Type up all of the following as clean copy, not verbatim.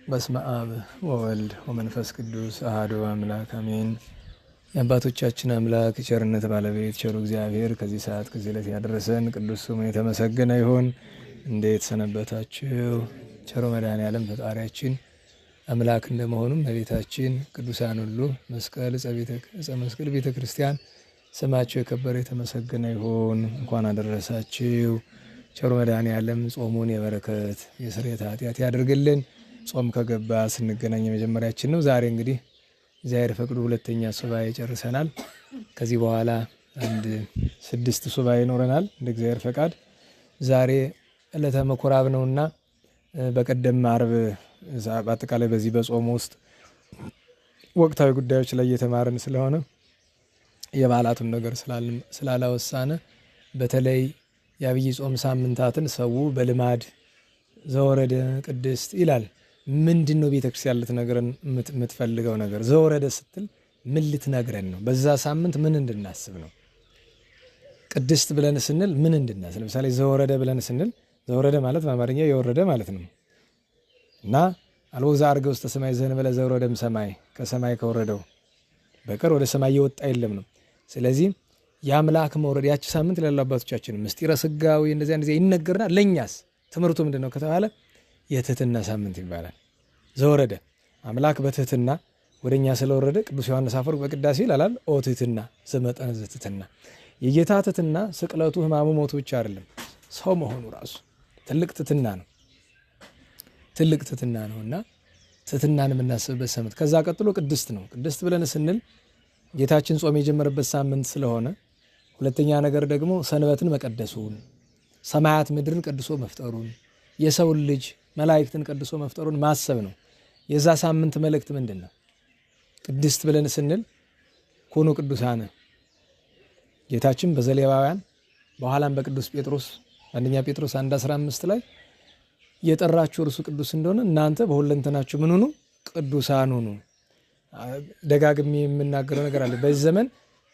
በስመ አብ ወወልድ ወመንፈስ ቅዱስ አሐዱ አምላክ አሜን። የአባቶቻችን አምላክ ቸርነት ባለቤት ቸሩ እግዚአብሔር ከዚህ ሰዓት ከዚህ ዕለት ያደረሰን ቅዱስ ስሙ የተመሰገነ ይሁን። እንዴት ሰነበታችሁ? ቸሩ መድኃኔዓለም ፈጣሪያችን አምላክ እንደመሆኑም በቤታችን ቅዱሳን ሁሉ መስቀል ዕፀ መስቀል ቤተ ክርስቲያን ስማቸው የከበረ የተመሰገነ ይሁን። እንኳን አደረሳችሁ። ቸሩ መድኃኔዓለም ጾሙን የበረከት የስርየት ኃጢአት ያደርግልን። ጾም ከገባ ስንገናኝ የመጀመሪያችን ነው። ዛሬ እንግዲህ እግዚአብሔር ፈቅዶ ሁለተኛ ሱባኤ ጨርሰናል። ከዚህ በኋላ አንድ 6 ሱባኤ ይኖረናል እንደ እግዚአብሔር ፈቃድ። ዛሬ ዕለተ ምኩራብ ነውና በቀደም ዓርብ በአጠቃላይ በዚህ በጾም ውስጥ ወቅታዊ ጉዳዮች ላይ እየተማርን ስለሆነ የበዓላቱን ነገር ስላላወሳነ በተለይ የአብይ ጾም ሳምንታትን ሰው በልማድ ዘወረደ ቅድስት ይላል። ምንድን ነው ቤተክርስቲያን ልትነግረን የምትፈልገው ነገር? ዘወረደ ስትል ምን ልትነግረን ነው? በዛ ሳምንት ምን እንድናስብ ነው? ቅድስት ብለን ስንል ምን እንድናስብ? ለምሳሌ ዘወረደ ብለን ስንል ዘወረደ ማለት በአማርኛ የወረደ ማለት ነው እና አልቦ ዘዐርገ ውስተ ሰማይ ዘእንበለ ዘወረደም ሰማይ፣ ከሰማይ ከወረደው በቀር ወደ ሰማይ የወጣ የለም ነው። ስለዚህ የአምላክ መውረድ ያቺ ሳምንት ላሉ አባቶቻችን ምስጢረ ሥጋዌ እንደዚያ ይነገርናል። ለእኛስ ትምህርቱ ምንድን ነው ከተባለ የትህትና ሳምንት ይባላል። ዘወረደ አምላክ በትህትና ወደኛ ስለወረደ ቅዱስ ዮሐንስ አፈወርቅ በቅዳሴ ይላል ኦ ትህትና ዘመጠነ ዘትሕትና። የጌታ ትህትና ስቅለቱ፣ ሕማሙ፣ ሞቱ ብቻ አይደለም፣ ሰው መሆኑ ራሱ ትልቅ ትህትና ነው። ትልቅ ትህትና ነውና ትህትናን የምናስብበት ሳምንት። ከዛ ቀጥሎ ቅድስት ነው። ቅድስት ብለን ስንል ጌታችን ጾም የጀመረበት ሳምንት ስለሆነ፣ ሁለተኛ ነገር ደግሞ ሰንበትን መቀደሱን፣ ሰማያት ምድርን ቀድሶ መፍጠሩን፣ የሰውን ልጅ መላእክትን ቀድሶ መፍጠሩን ማሰብ ነው። የዛ ሳምንት መልእክት ምንድን ነው? ቅድስት ብለን ስንል ኩኑ ቅዱሳነ ጌታችን በዘሌዋውያን በኋላም በቅዱስ ጴጥሮስ አንደኛ ጴጥሮስ 1:15 ላይ የጠራችሁ እርሱ ቅዱስ እንደሆነ እናንተ በሁለንተናችሁ ምን ሁኑ? ቅዱሳን ሁኑ። ደጋግሜ የምናገረው ነገር አለ። በዚህ ዘመን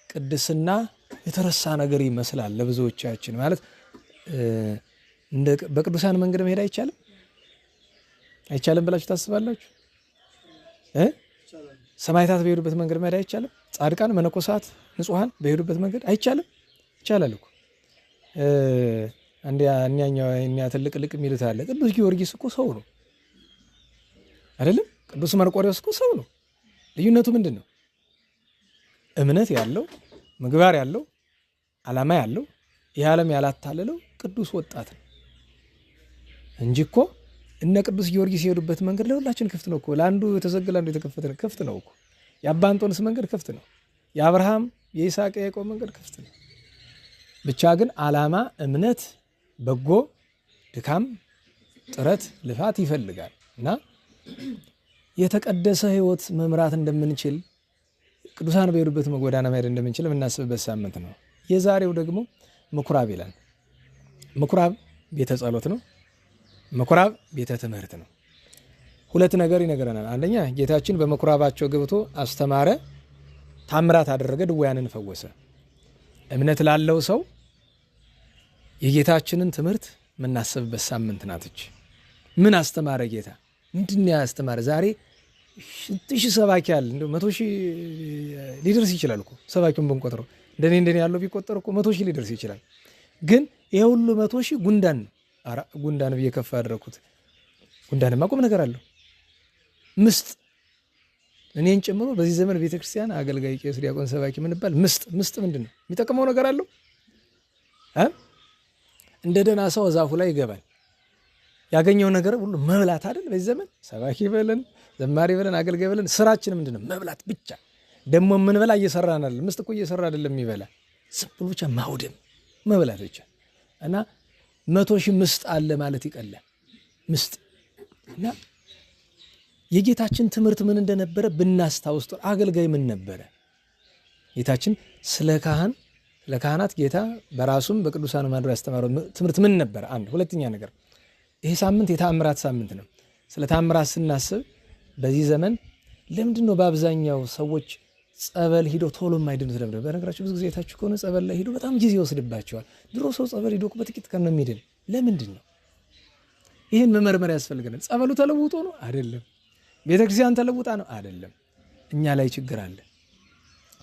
ቅድስና የተረሳ ነገር ይመስላል ለብዙዎቻችን። ማለት በቅዱሳን መንገድ መሄድ አይቻልም አይቻልም ብላችሁ ታስባላችሁ? ሰማዕታት በሄዱበት መንገድ መሄድ አይቻልም? ጻድቃን መነኮሳት ንጹሐን በሄዱበት መንገድ አይቻልም? ይቻላል እኮ። እኛ ትልቅ ልቅ የሚሉት አለ። ቅዱስ ጊዮርጊስ እኮ ሰው ነው አይደለም? ቅዱስ መርቆሬዎስ እኮ ሰው ነው። ልዩነቱ ምንድን ነው? እምነት ያለው ምግባር ያለው ዓላማ ያለው ይህ ዓለም ያላታለለው ቅዱስ ወጣት ነው እንጂ እኮ እነ ቅዱስ ጊዮርጊስ የሄዱበት መንገድ ለሁላችን ክፍት ነው እኮ። ለአንዱ የተዘጋ ለአንዱ የተከፈተ ክፍት ነው እኮ። የአባ እንጦንስ መንገድ ክፍት ነው። የአብርሃም የይስሐቅ የያዕቆብ መንገድ ክፍት ነው። ብቻ ግን ዓላማ፣ እምነት፣ በጎ ድካም፣ ጥረት፣ ልፋት ይፈልጋል እና የተቀደሰ ሕይወት መምራት እንደምንችል ቅዱሳን በሄዱበት ጎዳና መሄድ እንደምንችል የምናስብበት ሳምንት ነው። የዛሬው ደግሞ ምኩራብ ይላል። ምኩራብ ቤተ ጸሎት ነው። ምኩራብ ቤተ ትምህርት ነው። ሁለት ነገር ይነግረናል። አንደኛ ጌታችን በምኩራባቸው ገብቶ አስተማረ፣ ታምራት አደረገ፣ ድውያንን ፈወሰ። እምነት ላለው ሰው የጌታችንን ትምህርት የምናስብበት ሳምንት ናትች። ምን አስተማረ ጌታ? ምንድን ያስተማረ? ዛሬ 1000 ሰባኪ አለ። እንደው 100,000 ሊደርስ ይችላል እኮ ሰባኪውን ብንቆጥረው። እንደኔ ያለው ቢቆጠር እኮ 100,000 ሊደርስ ይችላል። ግን ይሄ ሁሉ 100,000 ጉንዳን ነው። ኧረ ጉንዳን ብዬ ከፍ አደረኩት። ጉንዳንማ ቁም ነገር አለው። ምስጥ እኔን ጨምሮ በዚህ ዘመን ቤተክርስቲያን አገልጋይ፣ ቄስ፣ ዲያቆን፣ ሰባኪ ምንባል ምስጥ ምንድን ነው? የሚጠቅመው ነገር አለው? እንደ ደህና ሰው ዛፉ ላይ ይገባል። ያገኘው ነገር ሁሉ መብላት አይደል? በዚህ ዘመን ሰባኪ በለን ዘማሪ በለን አገልጋይ በለን ስራችን ምንድን ነው? መብላት ብቻ። ደግሞ የምንበላ እየሰራን አይደል? ምስጥ እኮ እየሰራ አይደለም የሚበላ፣ ዝም ብሎ ብቻ ማውደም መብላት ብቻ እና 100,000 ምስጥ አለ ማለት ይቀላል። ምስጥ እና የጌታችን ትምህርት ምን እንደነበረ ብናስታውስ፣ አገልጋይ ምን ነበረ? ጌታችን ስለ ካህናት ጌታ በራሱም በቅዱሳን ማድሮ ያስተማረው ትምህርት ምን ነበረ? አንድ ሁለተኛ ነገር ይሄ ሳምንት የተአምራት ሳምንት ነው። ስለ ተአምራት ስናስብ በዚህ ዘመን ለምንድን ነው በአብዛኛው ሰዎች ጸበል ሂዶ ቶሎ የማይድኑት? ለምንድን ነው? በነገራችሁ ብዙ ጊዜ የታችሁ ከሆነ ጸበል ላይ ሂዶ በጣም ጊዜ ይወስድባቸዋል። ድሮ ሰው ጸበል ሂዶ በጥቂት ቀን ነው የሚድን። ለምንድን ነው? ይህን መመርመር ያስፈልገናል። ጸበሉ ተለውጦ ነው አይደለም። ቤተክርስቲያን ተለውጣ ነው አይደለም። እኛ ላይ ችግር አለ።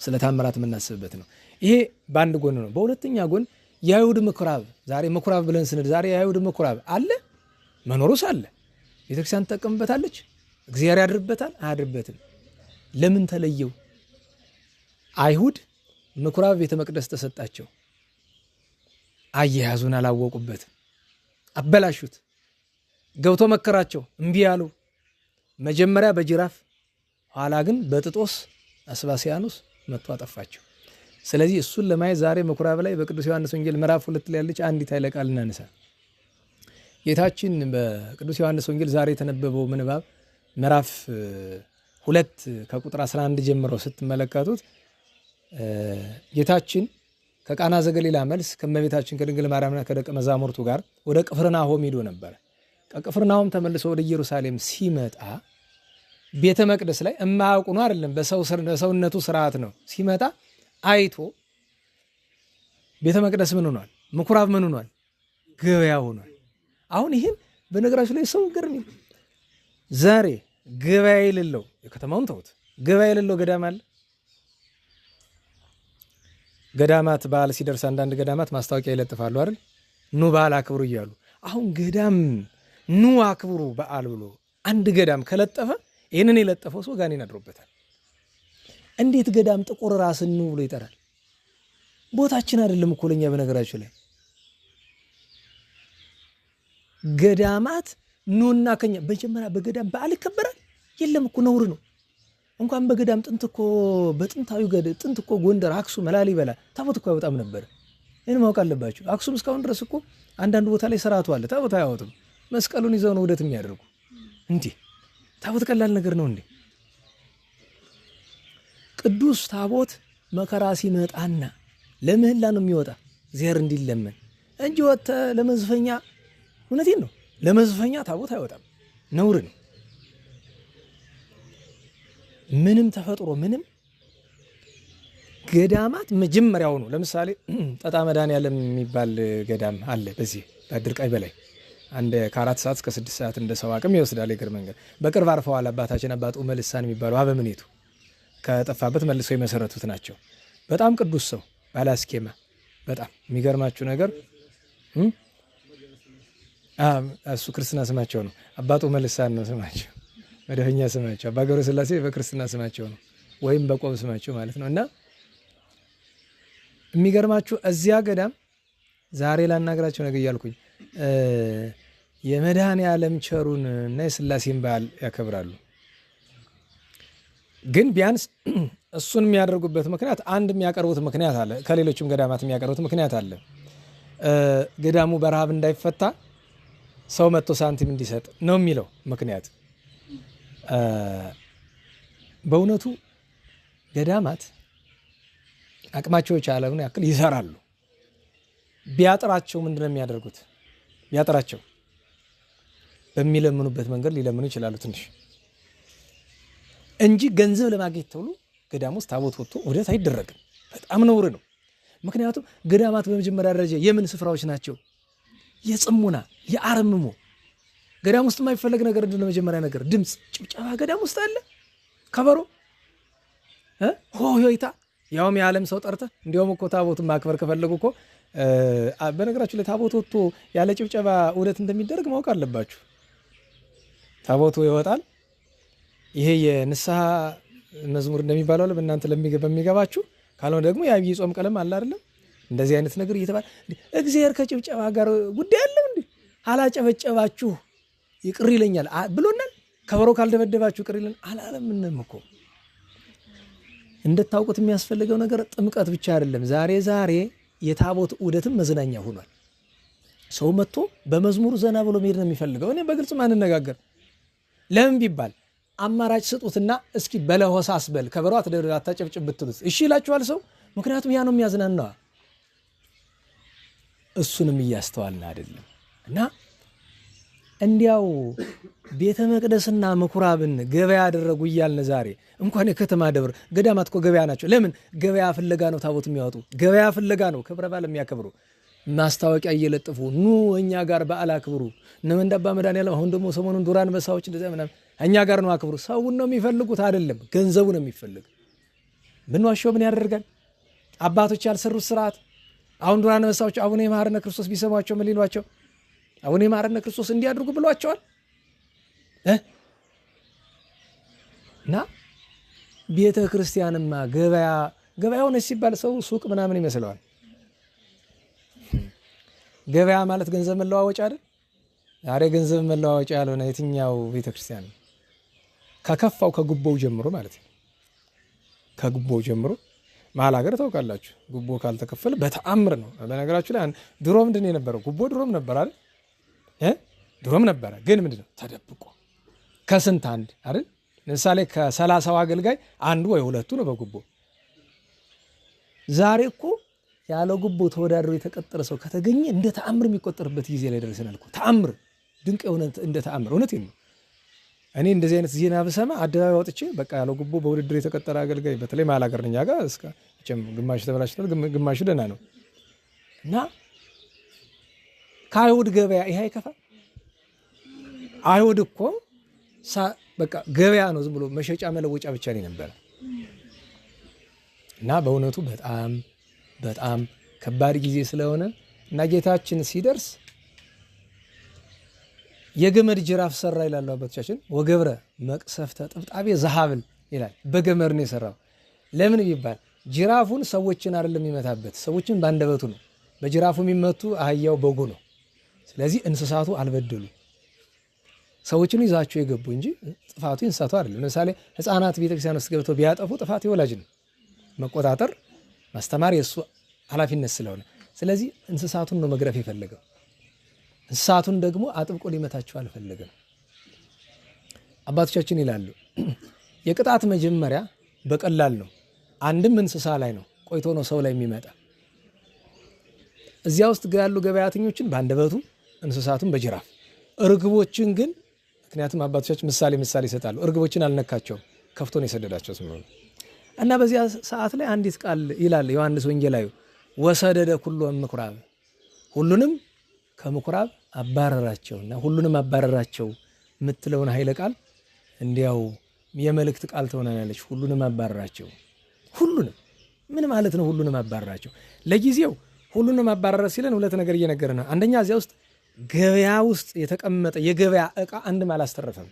ስለ ታምራት የምናስብበት ነው። ይሄ በአንድ ጎን ነው። በሁለተኛ ጎን የአይሁድ ምኩራብ ዛሬ ምኩራብ ብለን ስንል ዛሬ የአይሁድ ምኩራብ አለ መኖሩስ አለ። ቤተክርስቲያን ትጠቀምበታለች። እግዚአብሔር ያድርበታል አያድርበትም? ለምን ተለየው? አይሁድ ምኩራብ ቤተ መቅደስ ተሰጣቸው። አያያዙን አላወቁበትም፣ አበላሹት። ገብቶ መከራቸው እምቢ ያሉ መጀመሪያ በጅራፍ ኋላ ግን በጥጦስ አስባሲያኖስ መጥቶ አጠፋቸው። ስለዚህ እሱን ለማየት ዛሬ ምኩራብ ላይ በቅዱስ ዮሐንስ ወንጌል ምዕራፍ 2 ላይ ያለች አንዲት ኃይለ ቃል እናነሳ። ጌታችን በቅዱስ ዮሐንስ ወንጌል ዛሬ የተነበበው ምንባብ ምዕራፍ 2 ከቁጥር 11 ጀምሮ ስትመለከቱት ጌታችን ከቃና ዘገሊላ መልስ ከእመቤታችን ከድንግል ማርያምና ከደቀ መዛሙርቱ ጋር ወደ ቅፍርናሆም ሄዶ ነበር። ከቅፍርናሆም ተመልሶ ወደ ኢየሩሳሌም ሲመጣ ቤተ መቅደስ ላይ የማያውቁ ነው አይደለም፣ በሰውነቱ ስርዓት ነው። ሲመጣ አይቶ ቤተ መቅደስ ምን ሆኗል? ምኩራብ ምን ሆኗል? ገበያ ሆኗል። አሁን ይህን በነገራችሁ ላይ ሰው ገርም ዛሬ ገበያ የሌለው የከተማውን ተውት፣ ገበያ የሌለው ገዳም አለ። ገዳማት በዓል ሲደርስ አንዳንድ ገዳማት ማስታወቂያ ይለጥፋሉ አይደል? ኑ በዓል አክብሩ እያሉ። አሁን ገዳም ኑ አክብሩ በዓል ብሎ አንድ ገዳም ከለጠፈ ይህንን የለጠፈው ሰው ጋኔን አድሮበታል። እንዴት ገዳም ጥቁር ራስን ኑ ብሎ ይጠራል? ቦታችን አይደለም እኮ ለኛ። በነገራችሁ ላይ ገዳማት ኑና ከኛ በመጀመሪያ በገዳም በዓል ይከበራል? የለም እኮ ነውር ነው። እንኳን በገዳም ጥንት እኮ በጥንታዊ ጥንት እኮ ጎንደር፣ አክሱም፣ ላሊበላ ታቦት እኮ አይወጣም ነበር። ይህን ማወቅ አለባችሁ። አክሱም እስካሁን ድረስ እኮ አንዳንድ ቦታ ላይ ስርዓቱ አለ። ታቦት አያወጡም። መስቀሉን ይዘው ነው ውደት የሚያደርጉ። እንዲህ ታቦት ቀላል ነገር ነው እንዴ? ቅዱስ ታቦት መከራ ሲመጣና ለምህላ ነው የሚወጣ እግዚአብሔር እንዲለመን እንጂ ወጥተ ለመዝፈኛ፣ እውነቴን ነው፣ ለመዝፈኛ ታቦት አይወጣም። ነውር ነው። ምንም ተፈጥሮ ምንም ገዳማት መጀመሪያው ነው። ለምሳሌ ጠጣ መድኃኔዓለም የሚባል ገዳም አለ። በዚህ በአድርቃይ በላይ አንድ ከ4 ሰዓት እስከ 6 ሰዓት እንደ ሰው አቅም ይወስዳል የእግር መንገድ። በቅርብ አርፈዋል አባታችን አባ ጡመ ልሳን የሚባሉ አበምኔቱ ከጠፋበት መልሰው የመሰረቱት ናቸው። በጣም ቅዱስ ሰው ባላስኬማ። በጣም የሚገርማችሁ ነገር እሱ ክርስትና ስማቸው ነው። አባ ጡመ ልሳን ነው ስማቸው፣ መደበኛ ስማቸው። አባ ገብረ ሥላሴ በክርስትና ስማቸው ነው፣ ወይም በቆብ ስማቸው ማለት ነው። እና የሚገርማችሁ እዚያ ገዳም ዛሬ ላናገራቸው ነገር እያልኩኝ የመድኃኔዓለም ቸሩን እና የሥላሴን በዓል ያከብራሉ። ግን ቢያንስ እሱን የሚያደርጉበት ምክንያት አንድ የሚያቀርቡት ምክንያት አለ። ከሌሎችም ገዳማት የሚያቀርቡት ምክንያት አለ። ገዳሙ በረሃብ እንዳይፈታ ሰው መጥቶ ሳንቲም እንዲሰጥ ነው የሚለው ምክንያት። በእውነቱ ገዳማት አቅማቸው የቻለውን ያክል ይሰራሉ። ቢያጥራቸው ምንድን ነው የሚያደርጉት? ቢያጥራቸው በሚለምኑበት መንገድ ሊለምኑ ይችላሉ ትንሽ እንጂ ገንዘብ ለማግኘት ተብሎ ገዳም ውስጥ ታቦት ወጥቶ ውደት አይደረግም። በጣም ነውር ነው። ምክንያቱም ገዳማት በመጀመሪያ ደረጃ የምን ስፍራዎች ናቸው? የጽሙና የአርምሞ። ገዳም ውስጥ የማይፈለግ ነገር እንደሆነ መጀመሪያ ነገር ድምፅ፣ ጭብጨባ ገዳም ውስጥ አለ። ከበሮ ሆይታ፣ ያውም የዓለም ሰው ጠርተ። እንዲያውም እኮ ታቦቱን ማክበር ከፈለጉ እኮ በነገራችሁ ላይ ታቦት ወጥቶ ያለ ጭብጨባ ውደት እንደሚደረግ ማወቅ አለባችሁ። ታቦቱ ይወጣል። ይሄ የንስሐ መዝሙር እንደሚባለው አለ በእናንተ በሚገባችሁ፣ ካልሆነ ደግሞ የአብይ ጾም ቀለም አለ አይደለም። እንደዚህ አይነት ነገር እየተባለ እግዚአብሔር ከጭብጨባ ጋር ጉዳይ አለው እንዴ? አላጨበጨባችሁ ይቅር ይለኛል ብሎናል። ከበሮ ካልደበደባችሁ ይቅር ይለናል አላለምንም እኮ። እንድታውቁት የሚያስፈልገው ነገር ጥምቀት ብቻ አይደለም። ዛሬ የታቦት ዑደትም መዝናኛ ሆኗል። ሰው መጥቶ በመዝሙሩ ዘና ብሎ መሄድ ነው የሚፈልገው። እኔ በግልጽ ማንነጋገር ለምን ቢባል አማራጭ ስጡትና እስኪ በለሆሳስ በል ከበሮ አታጨብጭብ ብትሉት እሺ ይላችኋል ሰው። ምክንያቱም ያ ነው የሚያዝናናው። እሱንም እያስተዋልን አይደለም። እና እንዲያው ቤተ መቅደስና ምኩራብን ገበያ ያደረጉ እያልን ዛሬ እንኳን የከተማ ደብር ገዳማት እኮ ገበያ ናቸው። ለምን ገበያ ፍለጋ ነው ታቦት የሚያወጡ? ገበያ ፍለጋ ነው ክብረ በዓል የሚያከብሩ። ማስታወቂያ እየለጥፉ ኑ እኛ ጋር በዓል አክብሩ። እነ መንዳባ መድኃኔዓለም አሁን ደግሞ ሰሞኑን ዱር አንበሳዎች እንደዚያ ምናምን እኛ ጋር ነው አክብሩ። ሰውን ነው የሚፈልጉት አይደለም፣ ገንዘቡ ነው የሚፈልግ። ብንዋሸው ምን ያደርጋል? አባቶች ያልሰሩት ስርዓት። አሁን ዱራነ መሳዎች አቡነ ይምሐረነ ክርስቶስ ቢሰሟቸው ምን ሊሏቸው? አቡነ ይምሐረነ ክርስቶስ እንዲያድርጉ ብሏቸዋል። እና ቤተ ክርስቲያንማ ገበያ ሆነች ሲባል ሰው ሱቅ ምናምን ይመስለዋል። ገበያ ማለት ገንዘብ መለዋወጫ አይደል? ዛሬ ገንዘብ መለዋወጫ ያልሆነ የትኛው ቤተ ክርስቲያን? ከከፋው ከጉቦው ጀምሮ ማለት ነው። ከጉቦው ጀምሮ መሀል ሀገር ታውቃላችሁ፣ ጉቦ ካልተከፈለ በተአምር ነው። በነገራችሁ ላይ ድሮ ምንድን ነው የነበረው? ጉቦ ድሮም ነበር አይደል? ድሮም ነበረ፣ ግን ምንድን ነው ተደብቆ ከስንት አንድ አይደል? ለምሳሌ ከ30 አገልጋይ አንዱ ወይ ሁለቱ ነው በጉቦ። ዛሬ እኮ ያለ ጉቦ ተወዳድሮ የተቀጠረ ሰው ከተገኘ እንደ ተአምር የሚቆጠርበት ጊዜ ላይ ደርሰናል እኮ። ተአምር ድንቅ የሆነ እንደ ተአምር። እውነቴን ነው። እኔ እንደዚህ አይነት ዜና ብሰማ አደባባይ ወጥቼ በቃ ያለ ጉቦ በውድድር የተቀጠረ አገልጋይ፣ በተለይ መሀል ሀገር ነኝ ጋር እስከ ግማሽ ተበላሽቷል፣ ግማሽ ደህና ነው። እና ከአይሁድ ገበያ ይሄ አይከፋ? አይሁድ እኮ በቃ ገበያ ነው፣ ዝም ብሎ መሸጫ መለወጫ ብቻ ነው ነበረ። እና በእውነቱ በጣም በጣም ከባድ ጊዜ ስለሆነ እና ጌታችን ሲደርስ የገመድ ጅራፍ ሰራ ይላሉ አባቶቻችን። ወገብረ መቅሰፍተ ጥብጣቤ ዘሀብል ይላል። በገመድ ነው የሰራው። ለምን ቢባል ጅራፉን ሰዎችን አይደለም የሚመታበት፣ ሰዎችን ባንደበቱ ነው። በጅራፉ የሚመቱ አህያው በጉ ነው። ስለዚህ እንስሳቱ አልበደሉ፣ ሰዎችን ይዛቸው የገቡ እንጂ ጥፋቱ እንስሳቱ አይደለም። ለምሳሌ ሕፃናት ቤተክርስቲያን ውስጥ ገብተው ቢያጠፉ ጥፋት የወላጅ ነው። መቆጣጠር ማስተማር የእሱ ኃላፊነት ስለሆነ፣ ስለዚህ እንስሳቱን ነው መግረፍ የፈለገው። እንስሳቱን ደግሞ አጥብቆ ሊመታቸው አልፈለገም። አባቶቻችን ይላሉ የቅጣት መጀመሪያ በቀላል ነው። አንድም እንስሳ ላይ ነው፣ ቆይቶ ነው ሰው ላይ የሚመጣ። እዚያ ውስጥ ያሉ ገበያተኞችን በአንደበቱ፣ እንስሳቱን በጅራፍ፣ እርግቦችን ግን ምክንያቱም አባቶቻችን ምሳሌ ይሰጣሉ። እርግቦችን አልነካቸውም፣ ከፍቶ ነው የሰደዳቸው ስለሆነ እና በዚያ ሰዓት ላይ አንዲት ቃል ይላል ዮሐንስ ወንጌላዊ ወሰደደ ኩሎ ምኩራብ፣ ሁሉንም ከምኩራብ አባረራቸውና ሁሉንም አባረራቸው የምትለውን ኃይለ ቃል እንዲያው የመልእክት ቃል ትሆናለች። ሁሉንም አባረራቸው። ሁሉንም ምን ማለት ነው? ሁሉንም አባረራቸው። ለጊዜው ሁሉንም አባረረ ሲለን ሁለት ነገር እየነገረ ነው። አንደኛ እዚያ ውስጥ ገበያ ውስጥ የተቀመጠ የገበያ ዕቃ አንድም አላስተረፈም።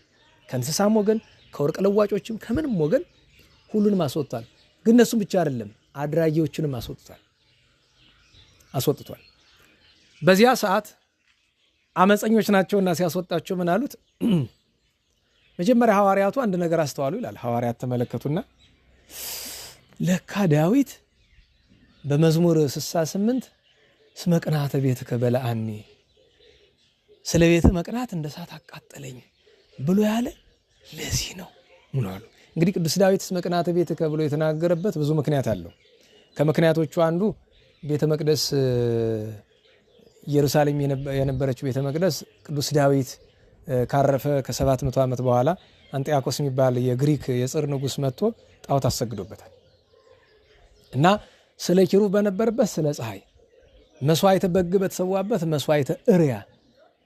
ከእንስሳም ወገን ከወርቅ ለዋጮችም ከምንም ወገን ሁሉንም አስወጥቷል። ግን እነሱም ብቻ አይደለም አድራጊዎችንም አስወጥቷል። በዚያ ሰዓት አመፀኞች ናቸውና ሲያስወጣቸው ምን አሉት? መጀመሪያ ሐዋርያቱ አንድ ነገር አስተዋሉ ይላል። ሐዋርያት ተመለከቱና ለካ ዳዊት በመዝሙር 68 እስመ ቅንዓተ ቤትከ በልዐኒ፣ ስለ ቤትህ መቅናት እንደ እሳት አቃጠለኝ ብሎ ያለ ለዚህ ነው አሉ። እንግዲህ ቅዱስ ዳዊት እስመ ቅንዓተ ቤትከ ብሎ የተናገረበት ብዙ ምክንያት አለው። ከምክንያቶቹ አንዱ ቤተ መቅደስ ኢየሩሳሌም የነበረችው ቤተ መቅደስ ቅዱስ ዳዊት ካረፈ ከ700 ዓመት በኋላ አንጢያኮስ የሚባል የግሪክ የጽር ንጉሥ መጥቶ ጣዖት አሰግዶበታል እና ስለ ኪሩብ በነበረበት ስለ ፀሐይ መስዋዕተ በግ በተሰዋበት መስዋዕተ እርያ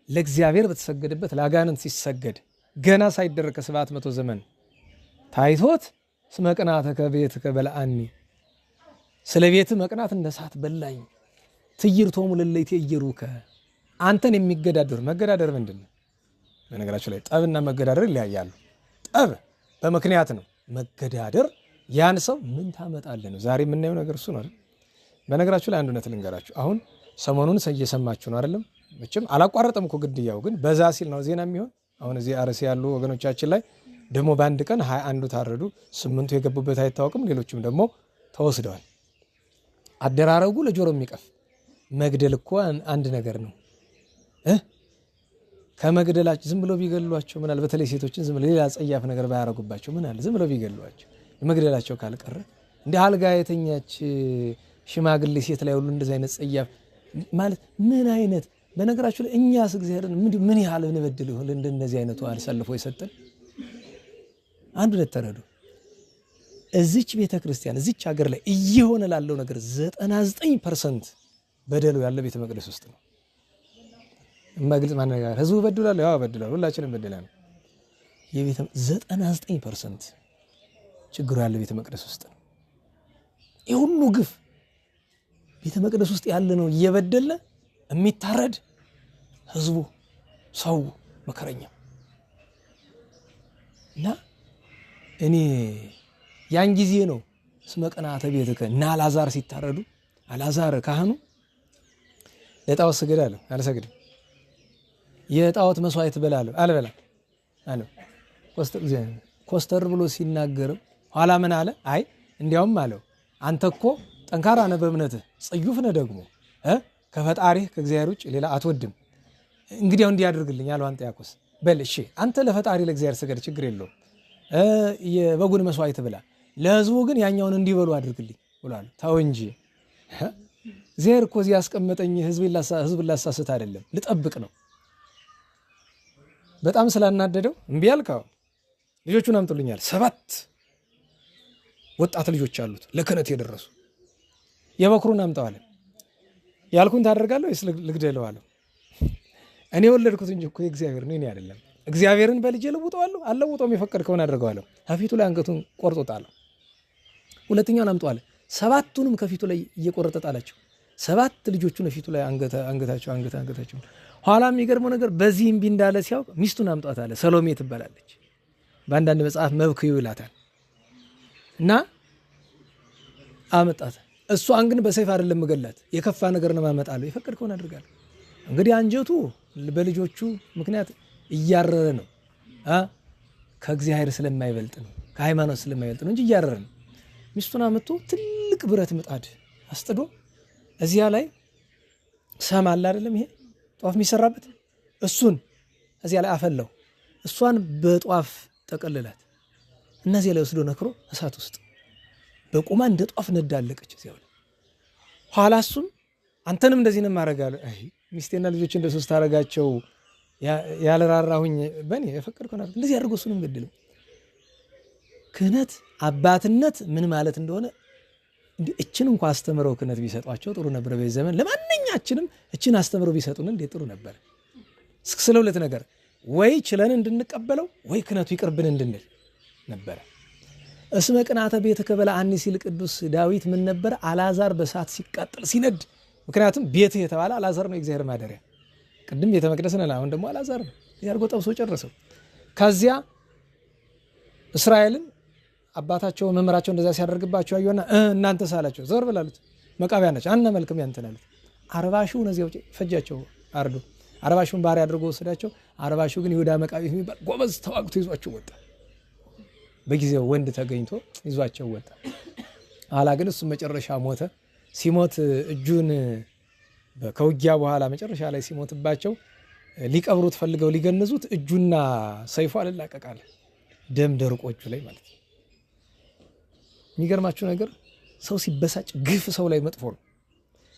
ለእግዚአብሔር በተሰገደበት ለአጋንንት ሲሰገድ ገና ሳይደረግ ከ700 ዘመን ታይቶት እስመ ቅንዓተ ቤትከ በልዐኒ፣ ስለ ቤት መቅናት እንደ እሳት በላኝ፣ ትዕይርቶሙ ለእለ ይትዔየሩከ፣ አንተን የሚገዳደሩ መገዳደር ምንድን ነው? በነገራቸው ላይ ጠብና መገዳደር ይለያያሉ። ጠብ በምክንያት ነው። መገዳደር ያን ሰው ምን ታመጣለህ ነው። ዛሬ የምናየው ነገር እሱ ነው። በነገራችሁ ላይ አንድ እውነት ልንገራችሁ። አሁን ሰሞኑን እየሰማችሁ ነው አይደለም? መቼም አላቋረጠም እኮ ግድያው፣ ግን በዛ ሲል ነው ዜና የሚሆን። አሁን እዚህ አርሲ ያሉ ወገኖቻችን ላይ ደግሞ በአንድ ቀን 21 ታረዱ፣ 8 የገቡበት አይታወቅም፣ ሌሎችም ደግሞ ተወስደዋል። አደራረጉ ለጆሮ የሚቀፍ መግደል እኮ አንድ ነገር ነው። ከመግደላቸው ዝም ብሎ ቢገሏቸው ምናል፣ በተለይ ሴቶችን ዝም ብሎ ሌላ ጸያፍ ነገር ባያረጉባቸው ምናል፣ ዝም ብሎ ቢገሏቸው መግደላቸው ካልቀረ እንደ አልጋ የተኛች ሽማግሌ ሴት ላይ ሁሉ እንደዚህ አይነት ጸያፍ ማለት ምን አይነት። በነገራችሁ ላይ እኛስ እግዚአብሔርን ምን ያህል እንበድል ይሆን እንደነዚህ አይነቱ አልሰልፎ የሰጠን። አንዱ ለተረዱ እዚች ቤተክርስቲያን እዚች ሀገር ላይ እየሆነ ላለው ነገር 99% በደሉ ያለ ቤተ መቅደስ ውስጥ ነው። መግለጽ ማነጋገር ህዝቡ በድሏል፣ ያው በድሏል፣ ሁላችንም በድለናል። የ99% ችግሩ ያለ ቤተ መቅደስ ውስጥ ነው። የሁሉ ግፍ ቤተ መቅደስ ውስጥ ያለ ነው እየበደለ የሚታረድ ህዝቡ ሰው መከረኛ እና እኔ ያን ጊዜ ነው እስመ ቅንዓተ ቤትከ እና አልዓዛር ሲታረዱ አልዓዛር ካህኑ ለጣዖት ስገድ አለ። አልሰግድም። የጣዖት መስዋዕት በላለሁ አልበላም አለ። ኮስተር ብሎ ሲናገረው ኋላ ምን አለ? አይ እንዲያውም አለው አንተ እኮ ጠንካራ ነህ በእምነትህ ጽዩፍ ነህ ደግሞ ከፈጣሪህ ከእግዚአብሔር ውጭ ሌላ አትወድም። እንግዲያው እንዲህ ያድርግልኝ አለው አንጥያኮስ። በል እሺ አንተ ለፈጣሪ ለእግዚአብሔር ስገድ ችግር የለውም፣ የበጉን መስዋዕት ብላ፣ ለህዝቡ ግን ያኛውን እንዲበሉ አድርግልኝ ብሏል። ተው እንጂ እግዚአብሔር እኮ እዚህ ያስቀመጠኝ ህዝብን ላሳስት አይደለም ልጠብቅ ነው። በጣም ስላናደደው እምቢ አልከው። ልጆቹን አምጡልኛል። 7 ወጣት ልጆች አሉት ለክህነት የደረሱ። የበኩሩን አምጣዋለ። ያልኩን ታደርጋለህ ወይስ ልግደለው አለው። እኔ ወለድኩት እንጂ እኮ እግዚአብሔር ነው እኔ አይደለም። እግዚአብሔርን በልጄ ለውጠዋለሁ አልለውጠውም፣ የፈቀድከውን አድርገዋለሁ። ከፊቱ ላይ አንገቱን ቆርጦ ጣለው። ሁለተኛውን አምጣዋለ። 7ቱንም ከፊቱ ላይ እየቆረጠ ጣላቸው። 7 ልጆቹን ፊቱ ላይ አንገታቸው። ኋላ የሚገርመው ነገር በዚህ እምቢ እንዳለ ሲያውቅ ሚስቱን አምጧት አለ። ሰሎሜ ትባላለች። በአንዳንድ መጽሐፍ መብክዩ ይላታል። እና አመጣት። እሷን ግን በሰይፍ አይደለም መገላት፣ የከፋ ነገር ነው ማመጣለሁ፣ የፈቀድከውን አድርጋለሁ። እንግዲህ አንጀቱ በልጆቹ ምክንያት እያረረ ነው። ከእግዚአብሔር ስለማይበልጥ ነው፣ ከሃይማኖት ስለማይበልጥ ነው እንጂ እያረረ ነው። ሚስቱን አመጡ። ትልቅ ብረት ምጣድ አስጥዶ እዚያ ላይ ሰም አለ አይደለም፣ ይሄ ጧፍ የሚሰራበት እሱን እዚያ ላይ አፈላው። እሷን በጧፍ ጠቀልላት። እነዚህ ላይ ወስዶ ነክሮ እሳት ውስጥ በቁማ እንደ ጧፍ ነዳለቀች እዚያው ላይ። ኋላ እሱም አንተንም እንደዚህ ነው ማረጋለሁ። አይ ሚስቴና ልጆች እንደ 3 አረጋቸው ያለራራሁኝ በኔ የፈቀድከው ነው እንደዚህ አድርጎ እሱንም ገደለው። ክህነት አባትነት ምን ማለት እንደሆነ እንዴ እችን እንኳን አስተምረው ክህነት ቢሰጧቸው ጥሩ ነበር። በዚህ ዘመን ለማንኛችንም እችን አስተምረው ቢሰጡን እንዴ ጥሩ ነበር። ስለ ሁለት ነገር ወይ ችለን እንድንቀበለው ወይ ክህነቱ ይቅርብን እንድንል ነበር። እስመ ቅንዓተ ቤትከ በልዐኒ ሲል ቅዱስ ዳዊት ምን ነበር? አልዓዛር በእሳት ሲቃጠል ሲነድ። ምክንያቱም ቤት የተባለ አልዓዛር ነው፣ የእግዚአብሔር ማደሪያ። ቅድም ቤተ መቅደስ ነው፣ አሁን ደግሞ አልዓዛር ነው። ያርጎ ጠብሶ ጨረሰው። ከዚያ እስራኤልን አባታቸው መምህራቸው እንደዛ ሲያደርግባቸው አዩና እናንተ ሳላቸው ዘር ብላሉት። መቃቢያ ናቸው አናመልክም ያንተን አሉት። 40 ሺህ እነዚያው ፈጃቸው አርዶ 40 ሺህን ባሪያ አድርጎ ወሰዳቸው። 40 ሺህ ግን ይሁዳ መቃቢ የሚባል ጎበዝ ተዋግቶ ይዟቸው ወጣ። በጊዜው ወንድ ተገኝቶ ይዟቸው ወጣ። ኋላ ግን እሱ መጨረሻ ሞተ። ሲሞት እጁን ከውጊያ በኋላ መጨረሻ ላይ ሲሞትባቸው ሊቀብሩት ፈልገው ሊገንዙት እጁና ሰይፉ አልላቀቃለ። ደም ደርቆ እጁ ላይ ማለት ነው። የሚገርማችሁ ነገር ሰው ሲበሳጭ ግፍ ሰው ላይ መጥፎ ነው።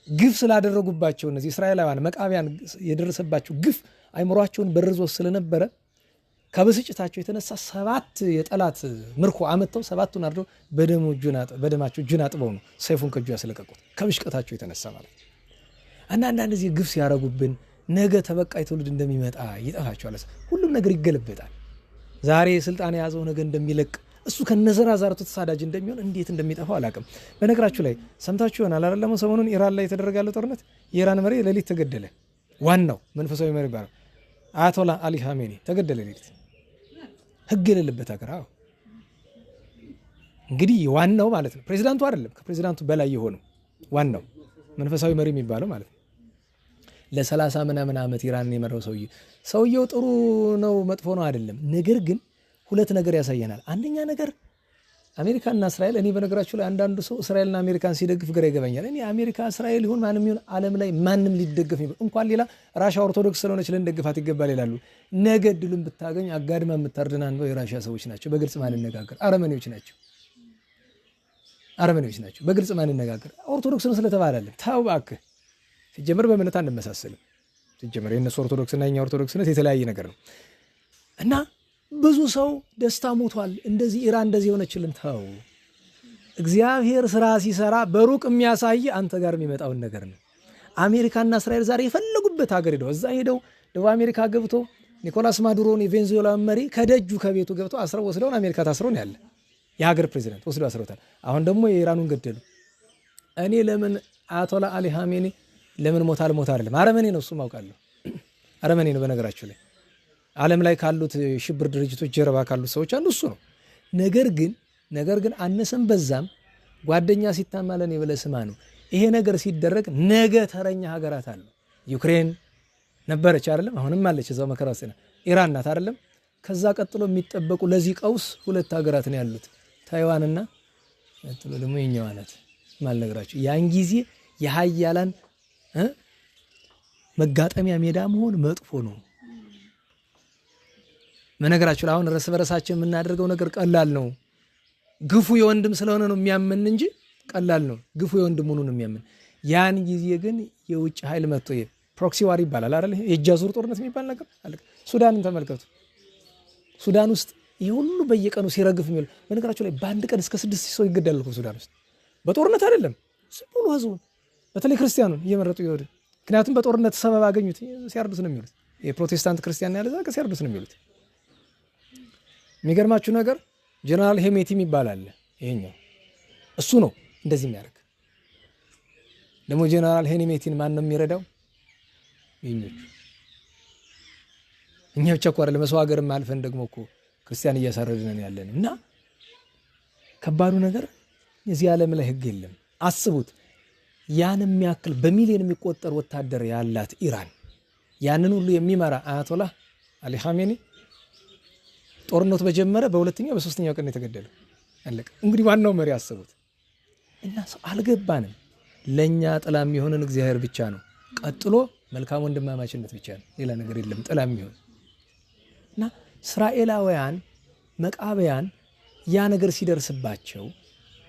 ግፍ ስላደረጉባቸው እነዚህ እስራኤላውያን መቃቢያን የደረሰባቸው ግፍ አይምሯቸውን በርዞ ስለነበረ ከብስጭታቸው የተነሳ 7 የጠላት ምርኮ አመጣው። 7ቱን አርደው በደማቸው እጁን አጥበው ነው ሰይፉን ከእጁ ያስለቀቁት፣ ከብሽቀታቸው የተነሳ ማለት ነው። እና አንዳንድ ጊዜ ግፍ ሲያረጉብን ነገ ተበቃይ ትውልድ እንደሚመጣ ይጠፋቸዋል። ሁሉም ነገር ይገለበጣል። ዛሬ ስልጣን የያዘው ነገ እንደሚለቅ እሱ ከነዘራዛርቱ ተሳዳጅ እንደሚሆን እንዴት እንደሚጠፋው አላውቅም። በነገራችሁ ላይ ሰምታችሁ ይሆናል አይደለም? ሰሞኑን ኢራን ላይ የተደረገ ያለው ጦርነት የኢራን መሪ ሌሊት ተገደለ። ዋናው መንፈሳዊ መሪ ባለው አያቶላ አሊ ኻሜኒ ተገደለ ሌሊት። ህግ የሌለበት ሀገር። አዎ እንግዲህ ዋናው ማለት ነው ፕሬዚዳንቱ አይደለም፣ ከፕሬዚዳንቱ በላይ የሆነው ዋናው መንፈሳዊ መሪ የሚባለው ማለት ነው። ለ30 ምናምን ዓመት ኢራንን የመራው ሰውየው ጥሩ ነው መጥፎ ነው አይደለም። ነገር ግን 2 ነገር ያሳየናል። አንደኛ ነገር አሜሪካና እስራኤል፣ እኔ በነገራችሁ ላይ አንዳንዱ ሰው እስራኤልና አሜሪካን ሲደግፍ ግራ ይገባኛል። እኔ አሜሪካ እስራኤል ይሁን ማንም ይሁን ዓለም ላይ ማንም ሊደገፍ እንኳን ሌላ ራሻ ኦርቶዶክስ ስለሆነች ልንደግፋት ይገባል ይላሉ። ነገ ድሉን ብታገኝ አጋድማ የምታርድና አንበው የራሻ ሰዎች ናቸው። በግልጽ ማንነጋገር አረመኔዎች ናቸው። በግልጽ ማንነጋገር ኦርቶዶክስ ነው ስለተባላለን ታው እባክህ። ሲጀመር በእምነት አንመሳሰልም። ሲጀመር የእነሱ ኦርቶዶክስና የኛ ኦርቶዶክስነት የተለያየ ነገር ነው እና ብዙ ሰው ደስታ ሞቷል። እንደዚህ ኢራን እንደዚህ የሆነችልን ተው። እግዚአብሔር ስራ ሲሰራ በሩቅ የሚያሳይ አንተ ጋር የሚመጣውን ነገር ነው። አሜሪካና እስራኤል ዛሬ የፈለጉበት ሀገር ሄደው እዛ ሄደው ደቡብ አሜሪካ ገብቶ ኒኮላስ ማዱሮን የቬንዙዌላ መሪ ከደጁ ከቤቱ ገብተው አስረው ወስደውን አሜሪካ ታስረውን ያለ የሀገር ፕሬዚዳንት ወስደው አስረውታል። አሁን ደግሞ የኢራኑን ገደሉ። እኔ ለምን አያቶላ አሊ ኻሜኒ ለምን ሞት አይደለም፣ አረመኔ ነው፣ እሱም አውቃለሁ፣ አረመኔ ነው። በነገራችሁ ላይ ዓለም ላይ ካሉት ሽብር ድርጅቶች ጀርባ ካሉት ሰዎች አንዱ እሱ ነው። ነገር ግን አነሰም በዛም ጓደኛ ሲታማ ለኔ ብለህ ስማ ነው። ይሄ ነገር ሲደረግ ነገ ተረኛ ሀገራት አሉ። ዩክሬን ነበረች አይደለም፣ አሁንም አለች እዛው መከራ ውስጥ ነው። ኢራን ናት አይደለም። ከዛ ቀጥሎ የሚጠበቁ ለዚህ ቀውስ ሁለት ሀገራት ነው ያሉት፣ ታይዋንና ቀጥሎ ደግሞ የኛዋ ናት ማልነግራችሁ። ያን ጊዜ የሀያላን መጋጠሚያ ሜዳ መሆን መጥፎ ነው። መነገራችሁ አሁን እርስ በርሳችን የምናደርገው ነገር ቀላል ነው። ግፉ የወንድም ስለሆነ ነው የሚያምን እንጂ ቀላል ነው። ግፉ የወንድም ሆኖ ነው የሚያምን። ያን ጊዜ ግን የውጭ ኃይል መጥቶ ፕሮክሲ ዋር ይባላል አይደል? የእጅ አዙር ጦርነት የሚባል ነገር አለ። ሱዳንን ተመልከቱ። ሱዳን ውስጥ ይሄ ሁሉ በየቀኑ ሲረግፍ የሚል በነገራችሁ ላይ በአንድ ቀን እስከ 6 ሰው ይገደላል እኮ ሱዳን ውስጥ። በጦርነት አይደለም፣ ዝም ብሎ ህዝቡን በተለይ ክርስቲያኑን እየመረጡ ይወድ። ምክንያቱም በጦርነት ሰበብ አገኙት፣ ሲያርዱት ነው የሚሉት። የፕሮቴስታንት ክርስቲያን ያለ ዛከ ሲያርዱት ነው የሚሉት። የሚገርማችሁ ነገር ጀነራል ሄሜቲ የሚባል አለ። ይሄኛው እሱ ነው እንደዚህ የሚያደርግ። ደግሞ ጀነራል ሄሜቲን ማን ነው የሚረዳው? ይሄኞቹ። እኛ ብቻ እኮ አይደለም መስዋዕት ሀገርም አልፈን ደግሞ እኮ ክርስቲያን እያሳረድን ያለን እና ከባዱ ነገር እዚህ ዓለም ላይ ህግ የለም። አስቡት፣ ያን የሚያክል በሚሊዮን የሚቆጠር ወታደር ያላት ኢራን፣ ያንን ሁሉ የሚመራ አያቶላህ አሊ ኻሜኒ ጦርነቱ በጀመረ በሁለተኛው በሶስተኛው ቀን የተገደለው አለቀ። እንግዲህ ዋናው መሪ አስቡት። እና ሰው አልገባንም። ለኛ ጥላ የሚሆንን እግዚአብሔር ብቻ ነው። ቀጥሎ መልካም ወንድማማችነት ብቻ ነው፣ ሌላ ነገር የለም ጥላ የሚሆን። እና እስራኤላውያን መቃብያን ያ ነገር ሲደርስባቸው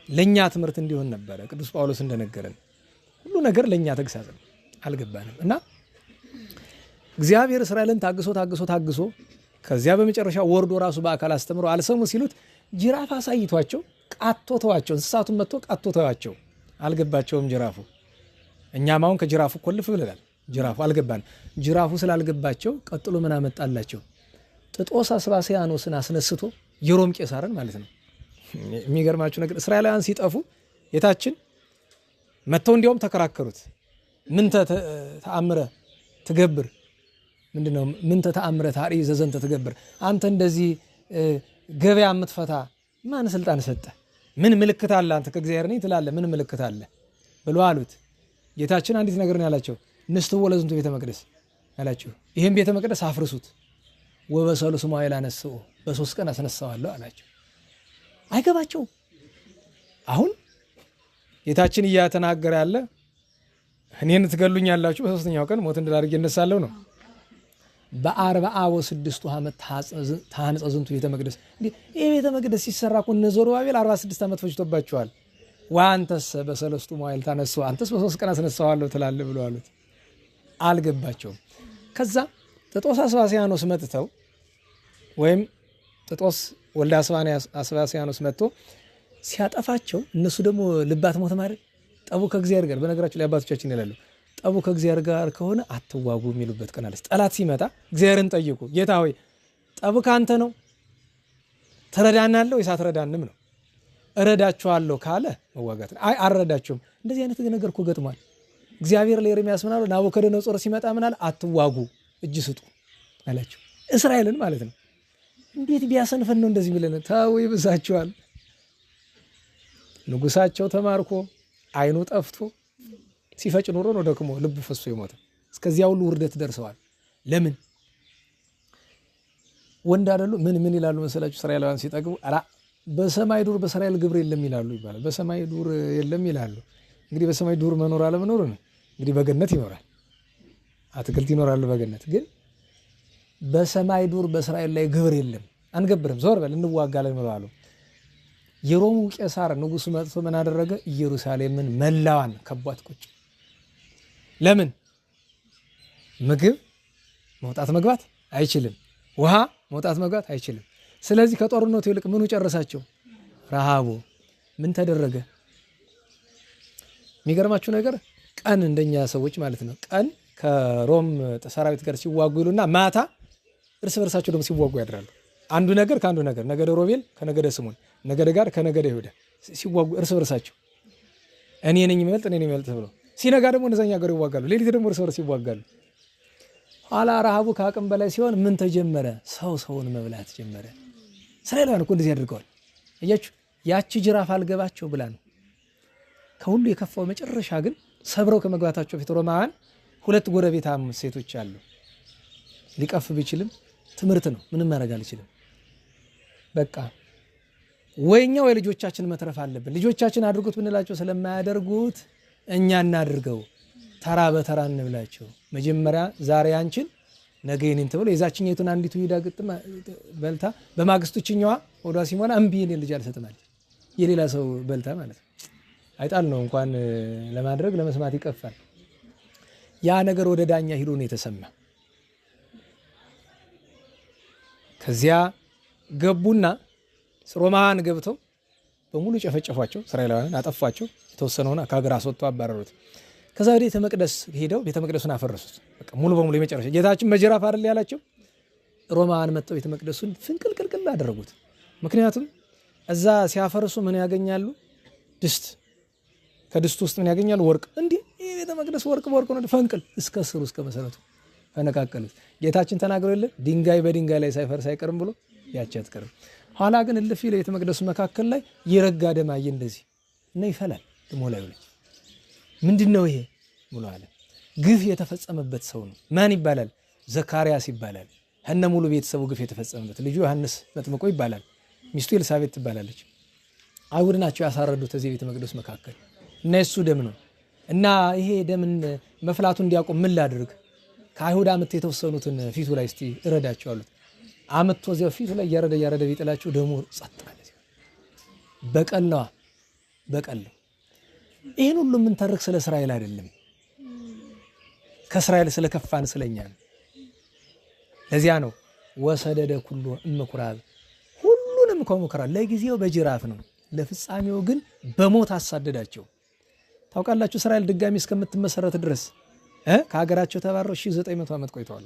ለኛ ትምህርት እንዲሆን ነበረ። ቅዱስ ጳውሎስ እንደነገረን ሁሉ ነገር ለኛ ተግሳጽ ነው። አልገባንም። እና እግዚአብሔር እስራኤልን ታግሶ ከዚያ በመጨረሻ ወርዶ ራሱ በአካል አስተምሮ አልሰሙ ሲሉት ጅራፍ አሳይቷቸው ቃቶ ተዋቸው። እንስሳቱን መጥቶ ቃቶ ተዋቸው። አልገባቸውም ጅራፉ። እኛም አሁን ከጅራፉ ኮልፍ ብለናል። ጅራፉ አልገባን። ጅራፉ ስላልገባቸው ቀጥሎ ምን አመጣላቸው? ጥጦስ አስባስያኖስን አስነስቶ የሮም ቄሳርን ማለት ነው። የሚገርማችሁ ነገር እስራኤላውያን ሲጠፉ የታችን መጥተው እንዲያውም ተከራከሩት። ምን ተአምረ ትገብር ምንድነው? ምን ተአምረ ታሪ ዘዘንተ ትገብር፣ አንተ እንደዚህ ገበያ የምትፈታ ማን ስልጣን ሰጠ? ምን ምልክት አለ? አንተ ከእግዚአብሔር ነኝ ትላለህ፣ ምን ምልክት አለ ብሎ አሉት። ጌታችን አንዲት ነገር ነው ያላቸው፣ ንስትዎ ለዝንቱ ቤተ መቅደስ አላቸው። ይሄን ቤተ መቅደስ አፍርሱት፣ ወበሰሉስ መዋዕል አነስኦ፣ በ3 ቀን አስነሳዋለሁ አላቸው። አይገባቸውም። አሁን ጌታችን እያተናገረ ያለ እኔን ትገሉኛላችሁ፣ በ3ኛው ቀን ሞት እንድል አድርጌ እነሳለሁ ነው። በ46 ዓመት ታንጸ ዝንቱ ቤተ መቅደስ። ይህ ቤተ መቅደስ ሲሰራ እኮ እነ ዘሩባቤል 46 ዓመት ፈጅቶባቸዋል። ወአንተስ በ3 መዋዕል ታነሱ፣ አንተስ በ3 ቀን አስነሳዋለሁ ትላለህ ብሎ አሉት። አልገባቸውም። ከዛ ጥጦስ አስባስያኖስ መጥተው ወይም ጥጦስ ወልደ አስባስያኖስ መጥቶ ሲያጠፋቸው እነሱ ደግሞ ልባት ሞት ማለት ጠቡ ከእግዚአብሔር ጋር። በነገራችን ላይ አባቶቻችን ይላሉ ጠቡ ከእግዚአብሔር ጋር ከሆነ አትዋጉ የሚሉበት ቀን አለ። ጠላት ሲመጣ እግዚአብሔርን ጠይቁ፣ ጌታ ሆይ ጠቡ ካንተ ነው ትረዳናለህ ወይስ አትረዳንም ነው። እረዳችኋለሁ ካለ መዋጋት ነው። አይ አልረዳችሁም። እንደዚህ አይነት ነገር እኮ ገጥሟል። እግዚአብሔር ለኤርምያስ ምን አለው? ናቡከደነፆር ሲመጣ ምን አለ? አትዋጉ እጅ ስጡ አላቸው። እስራኤልን ማለት ነው። እንዴት ቢያሰንፈን ነው እንደዚህ ብለን? ተው ይብሳቸዋል። ንጉሳቸው ተማርኮ አይኑ ጠፍቶ ሲፈጭ ኑሮ ነው ደክሞ ልቡ ፈሶ የሞተ። እስከዚያ ሁሉ ውርደት ደርሰዋል። ለምን ወንድ አይደሉ? ምን ይላሉ መሰላችሁ? እስራኤላውያን ሲጠግቡ አላ በሰማይ ዱር በእስራኤል ግብር የለም ይላሉ ይባላል። በሰማይ ዱር የለም ይላሉ። እንግዲህ በሰማይ ዱር መኖር አለመኖር ነው። እንግዲህ በገነት ይኖራል፣ አትክልት ይኖራሉ በገነት። ግን በሰማይ ዱር በእስራኤል ላይ ግብር የለም፣ አንገብርም፣ ዞር በል እንዋጋለን ብለዋል። የሮሙ ቄሳር ንጉሱ መጥቶ ምን አደረገ? ኢየሩሳሌምን መላዋን ከቧት ቁጭ። ለምን? ምግብ መውጣት መግባት አይችልም፣ ውሃ መውጣት መግባት አይችልም። ስለዚህ ከጦርነቱ ይልቅ ምኑ ጨረሳቸው? ረሃቡ። ምን ተደረገ? የሚገርማችሁ ነገር ቀን እንደኛ ሰዎች ማለት ነው፣ ቀን ከሮም ሰራዊት ጋር ሲዋጉ ይሉና ማታ እርስ በርሳቸው ደግሞ ሲዋጉ ያድራሉ። አንዱ ነገር ከአንዱ ነገር፣ ነገደ ሮቤል ከነገደ ስምዖን፣ ነገደ ጋድ ከነገደ ይሁዳ ሲዋጉ እርስ በርሳቸው እኔ ነኝ የሚበልጥ እኔ ነኝ የሚበልጥ ብለው ሲነጋ ደግሞ እነዛኛ ሀገር ይዋጋሉ። ሌሊት ደግሞ እርስ በርስ ይዋጋሉ። ኋላ ረሃቡ ከአቅም በላይ ሲሆን ምን ተጀመረ? ሰውን መብላት ጀመረ። እስራኤላውያን እኮ እንደዚህ አድርገዋል። እያችሁ ያቺ ጅራፍ አልገባቸው ብላ ነው። ከሁሉ የከፋው መጨረሻ ግን ሰብረው ከመግባታቸው ፊት ሮማውያን 2 ጎረቤታም ሴቶች አሉ። ሊቀፍ ቢችልም ትምህርት ነው፣ ምንም ማድረግ አልችልም። በቃ ወይኛ ወይ ልጆቻችን መትረፍ አለብን። ልጆቻችን አድርጉት ብንላቸው ስለማያደርጉት እኛ እናድርገው፣ ተራ በተራ እንብላቸው። መጀመሪያ ዛሬ አንቺን ነገ የኔን ተብሎ የዛችኛይቱን አንዲቱ ሂዳ ግጥም በልታ በማግስቱ ችኛዋ ወዷ ሲሞላ እምቢ የኔን ልጅ አልሰጥም አለች። የሌላ ሰው በልታ ማለት ነው። አይጣል ነው እንኳን ለማድረግ ለመስማት ይቀፋል። ያ ነገር ወደ ዳኛ ሂዶ ነው የተሰማ። ከዚያ ገቡና ሮማውያን ገብተው በሙሉ ጨፈጨፏቸው፣ እስራኤላውያን አጠፏቸው። የተወሰነውን ከሀገር አስወጥተው አባረሩት። ከዛ ወደ ቤተ መቅደስ ሄደው ቤተ መቅደሱን አፈረሱት። በቃ ሙሉ በሙሉ የመጨረሻ ጌታችን በጅራፍ አይደል ያላቸው። ሮማውያን መጥተው ቤተ መቅደሱን ፍንቅልቅልቅል አደረጉት። ምክንያቱም እዛ ሲያፈርሱ ምን ያገኛሉ? ድስት፣ ከድስቱ ውስጥ ምን ያገኛሉ? ወርቅ። እንዲህ ይህ ቤተ መቅደስ ወርቅ በወርቅ ነው። ፈንቅል እስከ ስሩ እስከ መሰረቱ ፈነቃቀሉት። ጌታችን ተናግሮ የለ ድንጋይ በድንጋይ ላይ ሳይፈርስ አይቀርም ብሎ ያቺ አትቀርም። ኋላ ግን እልፍ ይለ ቤተ መቅደሱ መካከል ላይ የረጋ ደም አየ እንደዚህ እና ይፈላል ደሞ ላይ ነው። ምንድነው ይሄ ሙሉ አለ። ግፍ የተፈጸመበት ሰው ነው። ማን ይባላል? ዘካርያስ ይባላል። እነ ሙሉ ቤተሰቡ ግፍ የተፈጸመበት ልጁ ዮሐንስ መጥምቆ ይባላል። ሚስቱ ኤልሳቤጥ ትባላለች። አይሁድ ናቸው ያሳረዱት እዚህ ቤተ መቅደስ መካከል እና የሱ ደም ነው። እና ይሄ ደምን መፍላቱ እንዲያቆም ምን ላድርግ? ከአይሁድ አመት የተወሰኑትን ፊቱ ላይ እስቲ እረዳቸው አሉት። አመት ወዚያው ፊቱ ላይ ያረደ ቢጥላቸው ደሙ ጸጥ አለ። በቀል ነው፣ በቀል ነው። ይሄን ሁሉ ምን ተርክ ስለ እስራኤል አይደለም፣ ከእስራኤል ስለከፋን ስለኛ ነው። ለዚያ ነው ወሰደደ ኩሉ እምኩራብ፣ ሁሉንም ከምኩራብ ለጊዜው በጅራፍ ነው፣ ለፍጻሜው ግን በሞት አሳደዳቸው። ታውቃላችሁ እስራኤል ድጋሚ እስከምትመሰረት ድረስ ከሀገራቸው ተባረው 1900 ዓመት ቆይተዋል።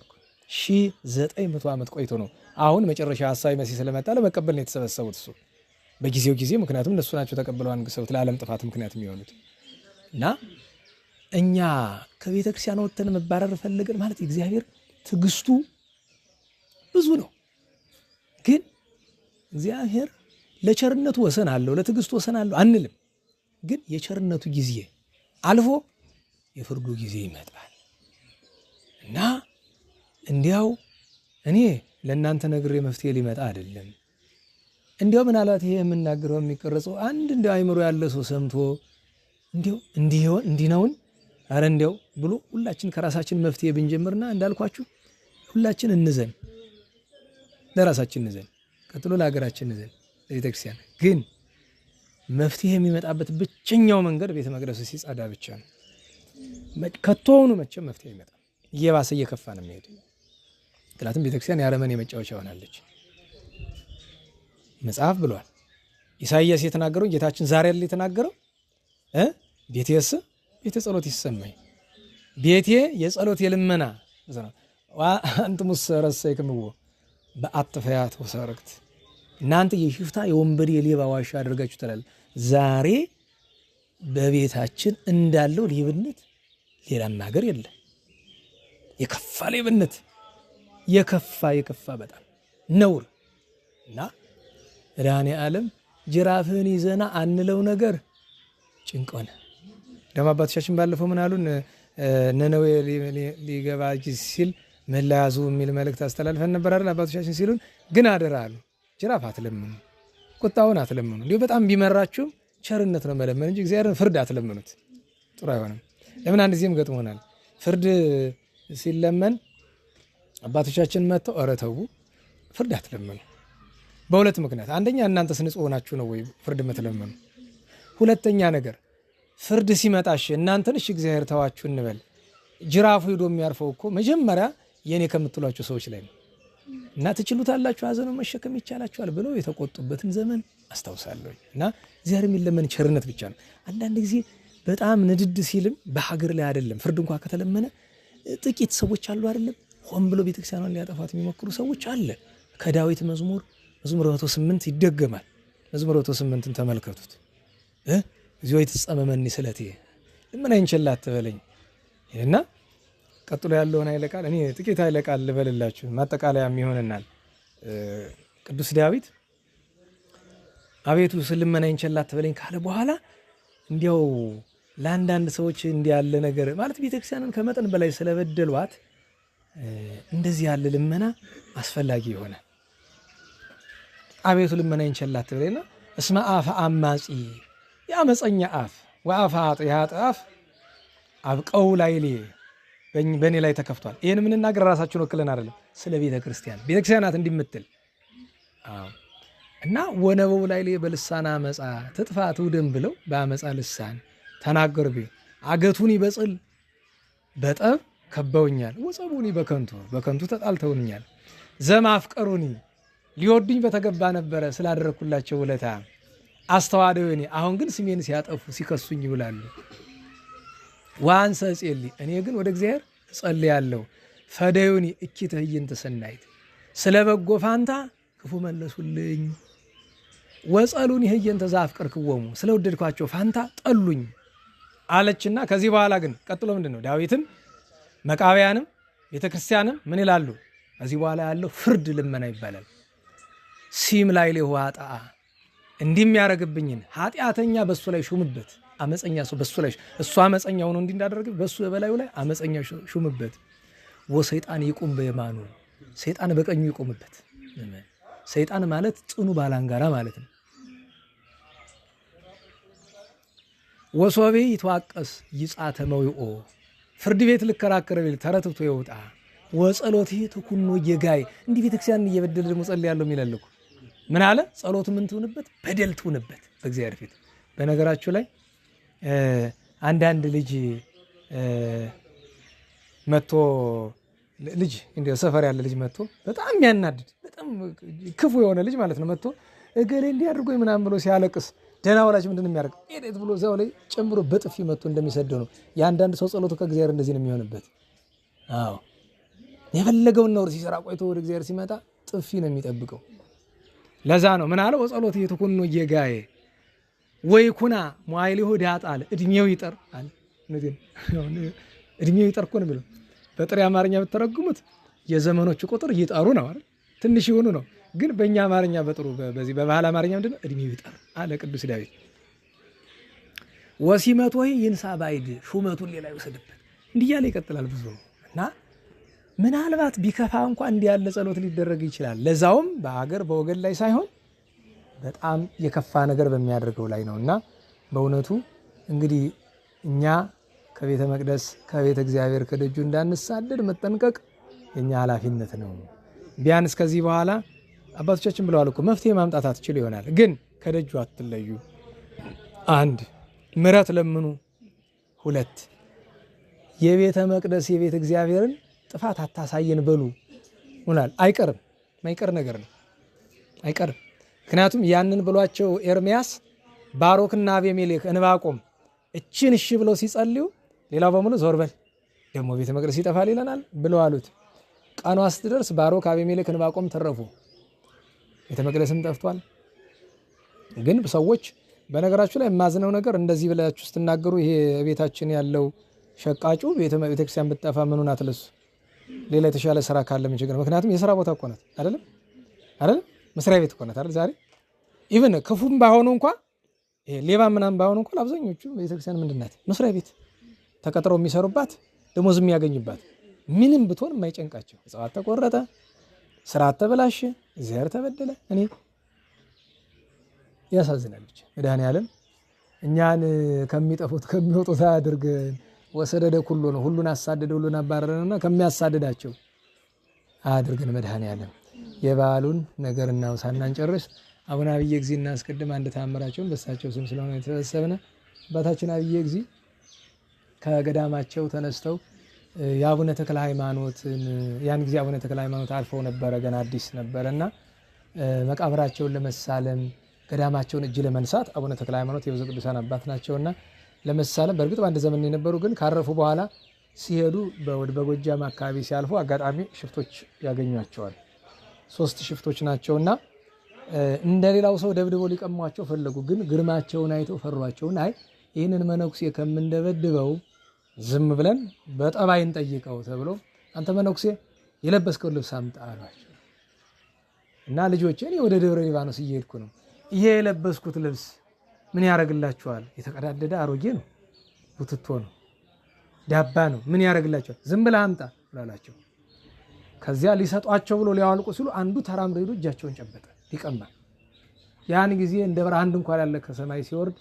1900 ዓመት ቆይቶ ነው አሁን መጨረሻ ሐሳዊ መሲህ ስለመጣ ለመቀበል ነው የተሰበሰቡት። እሱ በጊዜው ጊዜ ምክንያቱም እነሱ ናቸው ተቀብለው አንግሰውት ለዓለም ጥፋት ምክንያት የሚሆኑት። እና እኛ ከቤተ ክርስቲያን ወጥተን መባረር ፈልገን ማለት እግዚአብሔር ትዕግስቱ ብዙ ነው። ግን እግዚአብሔር ለቸርነቱ ወሰን አለው፣ ለትዕግስቱ ወሰን አለው አንልም። ግን የቸርነቱ ጊዜ አልፎ የፍርዱ ጊዜ ይመጣል እና እንዲያው እኔ ለእናንተ ነግሬ መፍትሄ ሊመጣ አይደለም። እንዲያው ምናልባት ይሄ የምናገረው የሚቀረጸው አንድ እንዲያው አይምሮ ያለ ሰው ሰምቶ እንዲያው እንዲህ ነውን አረ እንዲያው ብሎ ሁላችን ከራሳችን መፍትሄ ብንጀምርና እንዳልኳችሁ ሁላችን እንዘን፣ ለራሳችን እንዘን፣ ቀጥሎ ለሀገራችን እንዘን፣ ለቤተክርስቲያን። ግን መፍትሄ የሚመጣበት ብቸኛው መንገድ ቤተ መቅደሱ ሲጸዳ ብቻ ነው። ከቶውኑ መቼም መፍትሄ ይመጣል። እየባሰ እየከፋ ነው የሚሄድ። ምክንያቱም ቤተክርስቲያን የአረመኔ መጫወቻ ሆናለች። መጽሐፍ ብሏል። ኢሳይያስ የተናገረው ጌታችን ዛሬ ያለ የተናገረው ቤቴስ ቤተ ጸሎት ይሰማኝ፣ ቤቴ የጸሎት የልመና አንትሙስ ረሰይክምዎ በአጥፈያት ወሰረክት፣ እናንተ የሽፍታ የወንበዴ የሌባ ዋሻ አድርጋችሁ ትላል። ዛሬ በቤታችን እንዳለው ሌብነት ሌላም ሀገር የለ። የከፋ ሌብነት፣ የከፋ በጣም ነውር እና ዳኔ ዓለም ጅራፍህን ይዘና አንለው ነገር ጭንቅ ሆነ። ደሞ አባቶቻችን ባለፈው ምን አሉን? ነነዌ ሊገባ ሲል መላያዙ የሚል መልእክት አስተላልፈን ነበር አይደል? አባቶቻችን ሲሉን ግን አደራ አሉ፣ ጅራፍ አትለምኑ፣ ቁጣውን አትለምኑ። እንዲሁ በጣም ቢመራችሁ ቸርነት ነው መለመን እንጂ እግዚአብሔርን ፍርድ አትለምኑት፣ ጥሩ አይሆንም። ለምን አንድ ጊዜም ገጥሞናል። ፍርድ ሲለመን አባቶቻችን መጥተው ኧረ ተው ፍርድ አትለምኑ፣ በሁለት ምክንያት። አንደኛ እናንተስ ንጹሕ ሆናችሁ ነው ወይ ፍርድ የምትለምኑ? ሁለተኛ ነገር ፍርድ ሲመጣሽ እናንተን እሺ እግዚአብሔር ተዋችሁ እንበል፣ ጅራፉ ሄዶ የሚያርፈው እኮ መጀመሪያ የኔ ከምትሏቸው ሰዎች ላይ ነው እና ትችሉታላችሁ፣ ሀዘኑ መሸከም ይቻላችኋል ብለው የተቆጡበትን ዘመን አስታውሳለሁ። እና እግዚአብሔር የሚለመን ቸርነት ብቻ ነው። አንዳንድ ጊዜ በጣም ንድድ ሲልም በሀገር ላይ አይደለም ፍርድ እንኳን ከተለመነ ጥቂት ሰዎች አሉ አይደለም ሆን ብሎ ቤተክርስቲያኗን ሊያጠፋት የሚሞክሩ ሰዎች አለ። ከዳዊት መዝሙር 108 ይደገማል። መዝሙር 108ን ተመልከቱት። እዚሁ የተጸመመኒ ስለቴ ልመናዬን ቸል አትበለኝ እና ቀጥሎ ያለውን ኃይለ ቃል እኔ ጥቂት ኃይለ ቃል ልበልላችሁ ማጠቃለያም ይሆንናል። ቅዱስ ዳዊት አቤቱ ልመናዬን ቸል አትበለኝ ካለ በኋላ እንዲያው ለአንዳንድ ሰዎች እንዲህ ያለ ነገር ማለት ቤተክርስቲያንን ከመጠን በላይ ስለበደሏት እንደዚህ ያለ ልመና አስፈላጊ ይሆናል። አቤቱ ልመናዬን ቸል አትበለኝና እስመ አፈ አማጺ የአመፀኛ አፍ ወአፈ ኃጥእ አፍ አብቀው ላይሌ በእኔ ላይ ተከፍቷል። ይህን የምንናገር ራሳችን ወክለን አይደለም፣ ስለ ቤተ ክርስቲያናት እንዲምትል እና ወነበው ላይሌ በልሳና አመፃ ትጥፋ ትውደም ብለው በአመፃ ልሳን ተናገሩ። አገቱኒ በጽል በጠብ ከበውኛል፣ ወጸቡኒ በከንቱ ተጣልተውኛል። ዘማፍቀሩኒ ሊወዱኝ በተገባ ነበረ ስላደረግኩላቸው ውለታ አስተዋደውኒ አሁን ግን ስሜን ሲያጠፉ ሲከሱኝ ይውላሉ። ዋንሰ ጼሊ እኔ ግን ወደ እግዚአብሔር እጸልያለሁ። ፈደዩኒ እኪተ ህይንተ ሰናይት ስለ በጎ ፋንታ ክፉ መለሱልኝ። ወጸሉኒ ህይንተ ዘአፍቀርክዎሙ ስለወደድኳቸው ፋንታ ጠሉኝ አለችና ከዚህ በኋላ ግን ቀጥሎ ምንድን ነው? ዳዊትም መቃብያንም ቤተክርስቲያንም ምን ይላሉ? ከዚህ በኋላ ያለው ፍርድ ልመና ይባላል። ሲም ላይ ሌዋጣ እንዲህ የሚያደርግብኝን ኃጢአተኛ በሱ ላይ ሹምበት። አመፀኛ ሰው በሱ ላይ እሱ አመፀኛ ሆኖ እንዲህ እንዳደረግ በሱ በላዩ ላይ አመፀኛ ሹምበት። ወሰይጣን ይቁም በየማኑ ሰይጣን በቀኙ ይቆምበት። ሰይጣን ማለት ጽኑ ባላንጋራ ማለት ነው። ወሶቤ ይተዋቀስ ይጻተ መዊኦ ፍርድ ቤት ልከራከረ ቢል ተረትብቶ ይወጣ። ወጸሎቴ ተኩኖ የጋይ እንዲህ ቤተክርስቲያን እየበደለ ደግሞ ጸልያለሁ የሚላልኩ ምን አለ? ጸሎቱ ምን ትሁንበት? በደል ትሁንበት በእግዚአብሔር ፊት። በነገራችሁ ላይ አንዳንድ ልጅ መጥቶ ልጅ እንደ ሰፈር ያለ ልጅ መጥቶ በጣም የሚያናድድ በጣም ክፉ የሆነ ልጅ ማለት ነው። መጥቶ እገሌ እንዲያድርጎ ምናምን ብሎ ሲያለቅስ ደህና ወላጅ ምንድን ነው የሚያደርግ? ኤዴት ብሎ እዛው ላይ ጨምሮ በጥፊ መጥቶ እንደሚሰደው ነው። የአንዳንድ ሰው ጸሎቱ ከእግዚአብሔር እንደዚህ ነው የሚሆንበት። አዎ የፈለገውን ነውር ሲሰራ ቆይቶ ወደ እግዚአብሔር ሲመጣ ጥፊ ነው የሚጠብቀው። ለዛ ነው ምን አለው? ወጸሎት የተኮኖ የጋዬ ወይ ኩና ሟይሊሁ ዳጣል እድሜው ይጠር አለ። እድሜው ይጠር እኮ ነው የሚለው። በጥሬ አማርኛ ብትተረጉሙት የዘመኖቹ ቁጥር ይጠሩ ነው አይደል? ትንሽ ይሆኑ ነው። ግን በእኛ አማርኛ በጥሩ በዚህ በባህል አማርኛ ምንድን ነው? እድሜው ይጠር አለ ቅዱስ ዳዊት። ወሲመት ወይ ይንሳ ባይድ ሹመቱን ሌላ ይወሰድበት። እንዲህ እያለ ይቀጥላል ብዙ እና ምናልባት ቢከፋ እንኳን እንዲህ ያለ ጸሎት ሊደረግ ይችላል። ለዛውም በሀገር በወገን ላይ ሳይሆን በጣም የከፋ ነገር በሚያደርገው ላይ ነው። እና በእውነቱ እንግዲህ እኛ ከቤተ መቅደስ ከቤተ እግዚአብሔር ከደጁ እንዳንሳደድ መጠንቀቅ የኛ ኃላፊነት ነው። ቢያንስ ከዚህ በኋላ አባቶቻችን ብለዋል እኮ መፍትሄ ማምጣት አትችሉ ይሆናል፣ ግን ከደጁ አትለዩ። 1 ምሕረት ለምኑ። 2 የቤተ መቅደስ የቤተ እግዚአብሔርን ጥፋት አታሳየን በሉ። ሆናል አይቀርም፣ ማይቀር ነገር ነው፣ አይቀርም። ምክንያቱም ያንን ብሏቸው ኤርሚያስ ባሮክና አቤሜሌክ እንባቆም እችን እሺ ብለው ሲጸልዩ ሌላው በሙሉ ዞር በል ደግሞ ቤተ መቅደስ ይጠፋል ይለናል ብለው አሉት። ቀኗ ስትደርስ ባሮክ አቤሜሌክ እንባቆም ተረፉ፣ ቤተ መቅደስም ጠፍቷል። ግን ሰዎች በነገራችሁ ላይ የማዝነው ነገር እንደዚህ ብላችሁ ስትናገሩ ይሄ ቤታችን ያለው ሸቃጩ ቤተክርስቲያን ብትጠፋ ምኑን አትለሱ፣ ሌላ የተሻለ ስራ ካለ ምን ችግር? ምክንያቱም የስራ ቦታ እኮ ናት አይደለም አይደል? መስሪያ ቤት እኮ ናት አይደል? ዛሬ ኢቭን ክፉም ባይሆኑ እንኳን ሌባ ምናምን ባይሆኑ እንኳን አብዛኞቹ ቤተክርስቲያን ምንድን ናት? መስሪያ ቤት ተቀጥረው የሚሰሩባት ደሞዝ የሚያገኙባት ምንም ብትሆን የማይጨንቃቸው። እጽዋት ተቆረጠ፣ ስርዓት ተበላሸ፣ እግዚአብሔር ተበደለ። እኔ ያሳዝናል። ብቻ መድኃኔዓለም እኛን ከሚጠፉት ከሚወጡት አያድርገን። ወሰደደ ኩሎ ነው፣ ሁሉን አሳደደ፣ ሁሉን አባረረና ከሚያሳድዳቸው አያድርገን መድኃኔዓለም። የበዓሉን ነገር እናውሳና እንጨርስ። አቡነ አብየ እግዚእ እናስቀድም። አንድ ተአምራቸውን በሳቸው ስም ስለሆነ የተሰበሰብነ አባታችን አብየ እግዚእ ከገዳማቸው ተነስተው የአቡነ ተክለ ሃይማኖትን ያን ጊዜ አቡነ ተክለ ሃይማኖት አልፈው ነበረ፣ ገና አዲስ ነበረና መቃብራቸውን ለመሳለም ገዳማቸውን እጅ ለመንሳት አቡነ ተክለ ሃይማኖት የብዙ ቅዱሳን አባት ናቸውና ለመሳለም በእርግጥ በአንድ ዘመን የነበሩ ግን ካረፉ በኋላ ሲሄዱ በጎጃም አካባቢ ሲያልፉ አጋጣሚ ሽፍቶች ያገኟቸዋል። 3 ሽፍቶች ናቸውና እንደሌላው ሰው ደብድበው ሊቀሟቸው ፈለጉ። ግን ግርማቸውን አይተው ፈሯቸውና አይ ይህንን መነኩሴ ከምንደበድበው ዝም ብለን በጠባይ እንጠይቀው ተብሎ አንተ መነኩሴ የለበስከው ልብስ አምጣ አሏቸው። እና ልጆቼ እኔ ወደ ደብረ ሊባኖስ እየሄድኩ ነው፣ ይሄ የለበስኩት ልብስ ምን ያደርግላችኋል? የተቀዳደደ አሮጌ ነው፣ ቡትቶ ነው፣ ዳባ ነው፣ ምን ያደርግላችኋል? ዝም ብለህ አምጣ ብላላቸው። ከዚያ ሊሰጧቸው ብሎ ሊያዋልቁ ሲሉ አንዱ ተራምዶ ሄዶ እጃቸውን ጨበጠ ሊቀማ። ያን ጊዜ እንደ ብርሃን እንኳን ያለ ከሰማይ ሲወርድ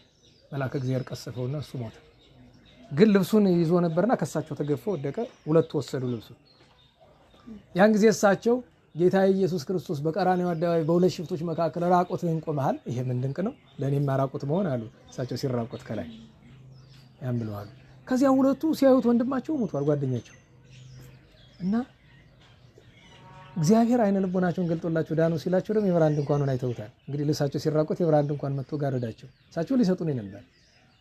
መልአከ እግዚአብሔር ቀሰፈውና እሱ ሞተ። ግን ልብሱን ይዞ ነበርና ከሳቸው ተገፎ ወደቀ። ሁለቱ ወሰዱ ልብሱ። ያን ጊዜ እሳቸው ጌታ ኢየሱስ ክርስቶስ በቀራንዮ አደባባይ በሁለት ሽፍቶች መካከል ራቁትህን ቆመሃል፣ ይሄ ምን ድንቅ ነው፣ ለእኔም ራቁት መሆን አሉ። እሳቸው ሲራቁት ከላይ ያን ብለዋል። ከዚያ ሁለቱ ሲያዩት ወንድማቸው ሞቷል፣ ጓደኛቸው እና እግዚአብሔር አይነ ልቦናቸውን ገልጦላቸው ዳኑ ሲላቸው ደግሞ የብርሃን ድንኳኑን አይተውታል። እንግዲህ ልብሳቸው ሲራቁት የብርሃን ድንኳን መጥቶ ጋረዳቸው። እሳቸው ሊሰጡን ነበር።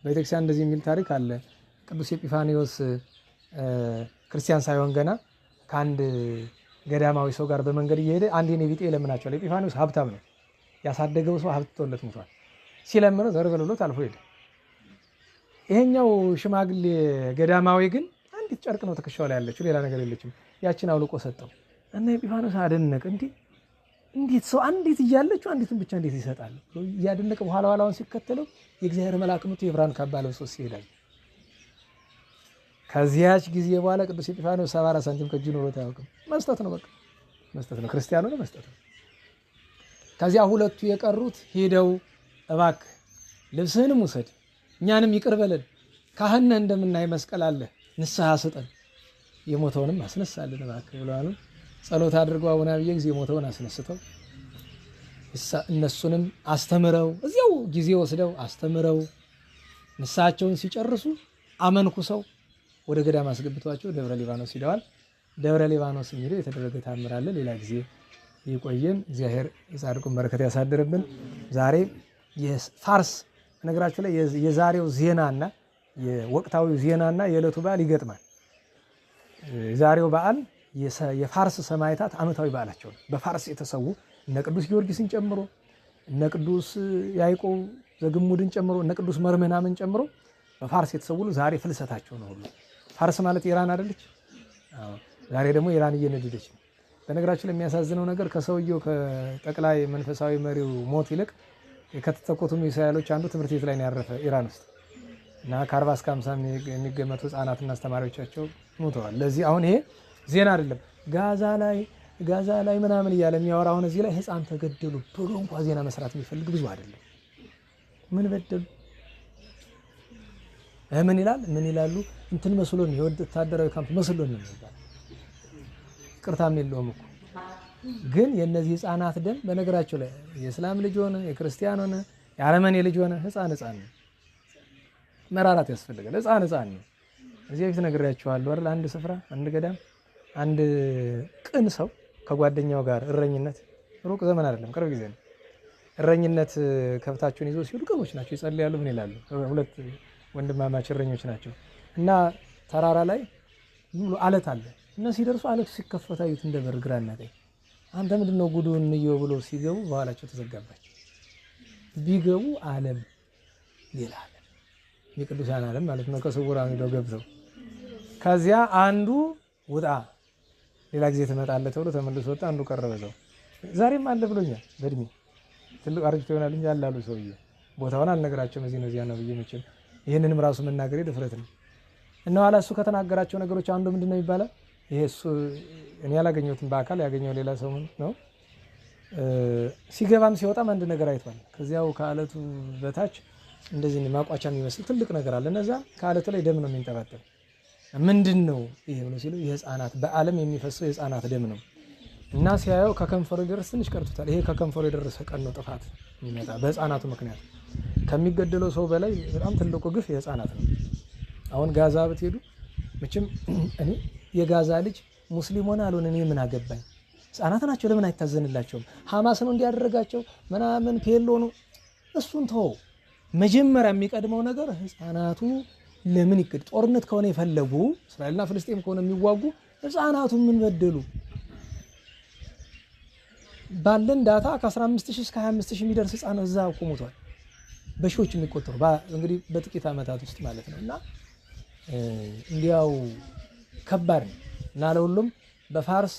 በቤተክርስቲያን እንደዚህ የሚል ታሪክ አለ። ቅዱስ ኤጲፋኒዎስ ክርስቲያን ሳይሆን ገና ከአንድ ገዳማዊ ሰው ጋር በመንገድ እየሄደ አንድ የኔ ቢጤ ይለምናቸዋል። ኤጲፋኒዎስ ሀብታም ነው። ያሳደገው ሰው ሀብት ተወለት ሞቷል። ሲለምነው ዘርበል ብሎት አልፎ ሄደ። ይሄኛው ሽማግሌ ገዳማዊ ግን አንዲት ጨርቅ ነው ትከሻው ላይ ያለችው፣ ሌላ ነገር የለችም። ያችን አውልቆ ሰጠው እና ኤጲፋኒዎስ አደነቀ። እንዴት ሰው አንዲት እያለችው አንዲትን ብቻ እንዴት ይሰጣል? እያደነቀ በኋላውን ሲከተለው የእግዚአብሔር መልአክ መጥቶ የብርሃን ካባ ለብሶ ሲሄዳል። ከዚያች ጊዜ በኋላ ቅዱስ ኤጲፋኒዎስ 74 ሳንቲም ከእጁ ኖሮት አያውቅም። መስጠት ነው፣ በቃ መስጠት ነው። ክርስቲያኑ ነው፣ መስጠት ነው። ከዚያ ሁለቱ የቀሩት ሄደው እባክህ ልብስህንም ውሰድ፣ እኛንም ይቅር በለን፣ ካህን ነህ እንደምናይ መስቀል አለ፣ ንስሐ ስጠን፣ የሞተውንም አስነሳልን እባክህ ብለዋል። ጸሎት አድርገው አቡነ አብየ ጊዜ የሞተውን አስነስተው እነሱንም አስተምረው እዚያው ጊዜ ወስደው አስተምረው ንስሐቸውን ሲጨርሱ አመንኩሰው ወደ ገዳም አስገብቷቸው ደብረ ሊባኖስ ሂደዋል። ደብረ ሊባኖስ እንግዲህ የተደረገ ታምር አለ። ሌላ ጊዜ ይቆየን። እግዚአብሔር የጻድቁን በረከት ያሳድርብን። ዛሬ የፋርስ ነገራችሁ ላይ የዛሬው ዜናና የወቅታዊው ዜናና የዕለቱ በዓል ይገጥማል። የዛሬው በዓል የፋርስ ሰማዕታት ዓመታዊ በዓላቸው ነው። በፋርስ የተሰዉ እነ ቅዱስ ጊዮርጊስን ጨምሮ እነ ቅዱስ ያዕቆብ ዘግሙድን ጨምሮ እነ ቅዱስ መርምህናምን ጨምሮ በፋርስ የተሰዉ ዛሬ ፍልሰታቸው ነው ሁሉ። ፋርስ ማለት ኢራን አይደለች? አዎ። ዛሬ ደግሞ ኢራን እየነደደች ነው። በነገራችን ላይ የሚያሳዝነው ነገር ከሰውየው ከጠቅላይ መንፈሳዊ መሪው ሞት ይልቅ ከተተኮቱ ሚሳኤሎች አንዱ ትምህርት ቤት ላይ ነው ያረፈ ኢራን ውስጥ እና ከ40 እስከ 50 የሚገመቱ ህፃናትና አስተማሪዎቻቸው ሞተዋል። ለዚህ አሁን ይሄ ዜና አይደለም። ጋዛ ላይ ምናምን እያለ የሚያወራ አሁን እዚህ ላይ ህፃን ተገደሉ ብሎ እንኳን ዜና መስራት የሚፈልግ ብዙ አይደለም። ምን በደሉ? ምን ይላሉ? እንትን መስሎን የወድ ወታደራዊ ካምፕ መስሎን ነው የሚባል ቅርታም የለውም እኮ። ግን የነዚህ ህፃናት ደም በነገራቸው ላይ የእስላም ልጅ ሆነ የክርስቲያን ሆነ የአረመኔ ልጅ ሆነ ህፃን ነው። መራራት ያስፈልጋል። ህፃን ነው። እዚህ በፊት ነግሬያችኋለሁ አይደል? አንድ ስፍራ አንድ ገዳም አንድ ቅን ሰው ከጓደኛው ጋር እረኝነት፣ ሩቅ ዘመን አይደለም ቅርብ ጊዜ ነው። እረኝነት ከብታቸውን ይዞ ሲሉ ቅኖች ናቸው፣ ይጸልያሉ፣ ምን ይላሉ። ሁለት ወንድማማች እረኞች ናቸው እና ተራራ ላይ ሙሉ አለት አለ እና ሲደርሱ አለቱ ሲከፈት አዩት እንደ በር ግራና ቀኝ። አንተ ምንድነው ጉዱን እንየው ብሎ ሲገቡ በኋላቸው ተዘጋባቸው። ቢገቡ ዓለም ሌላ ዓለም የቅዱሳን ዓለም ማለት ነው። ከስውራን ሄደው ገብተው ከዚያ አንዱ ውጣ ሌላ ጊዜ ትመጣለህ ተብሎ ተመልሶ ወጣ። አንዱ ቀረበ ዘው ዛሬም አለ ብሎኛል። በእድሜ ትልቅ አርጅቶ ይሆናል እንጂ አላሉ ሰውዬ። ቦታውን አልነገራቸውም እዚህ ነው እዚያ ነው ብዬ መቼም ይሄንንም ራሱ መናገሬ ድፍረት ነው። እና ኋላ እሱ ከተናገራቸው ነገሮች አንዱ ምንድነው ይባላል። ይሄ እሱ እኔ ያላገኘሁትን በአካል ያገኘው ሌላ ሰው ነው። ሲገባም ሲወጣም አንድ ነገር አይቷል። ከዚያው ከአለቱ በታች እንደዚህ ማቋቻ የሚመስል ትልቅ ነገር አለ። እነዛ ከአለቱ ላይ ደም ነው የሚንጠባጠብ። ምንድን ነው ይሄ ብሎ ሲሉ የህፃናት በዓለም የሚፈሰው የህፃናት ደም ነው እና ሲያየው ከከንፈሩ ድረስ ትንሽ ቀርቶታል። ይሄ ከከንፈሩ የደረሰ ቀን ነው ጥፋት የሚመጣ በህፃናቱ ምክንያት። ከሚገደለው ሰው በላይ በጣም ትልቁ ግፍ የህፃናት ነው። አሁን ጋዛ ብትሄዱ መቼም እኔ የጋዛ ልጅ ሙስሊም ሆነ አልሆነ እኔ ምን አገባኝ? ህፃናት ናቸው፣ ለምን አይታዘንላቸውም? ሐማስ ነው እንዲያደረጋቸው ምናምን ፔሎ ነው። እሱን ተው። መጀመሪያ የሚቀድመው ነገር ህፃናቱ ለምን ይክድ? ጦርነት ከሆነ የፈለጉ እስራኤልና ፍልስጤም ከሆነ የሚዋጉ ህፃናቱን ምን በደሉ? ባለን ዳታ ከ15000 እስከ 25000 የሚደርስ ህፃን እዛ ቆሞቷል። በሺዎች የሚቆጠሩ እንግዲህ በጥቂት ዓመታት ውስጥ ማለት ነው። እና እንዲያው ከባድ ነው እና ለሁሉም በፋርስ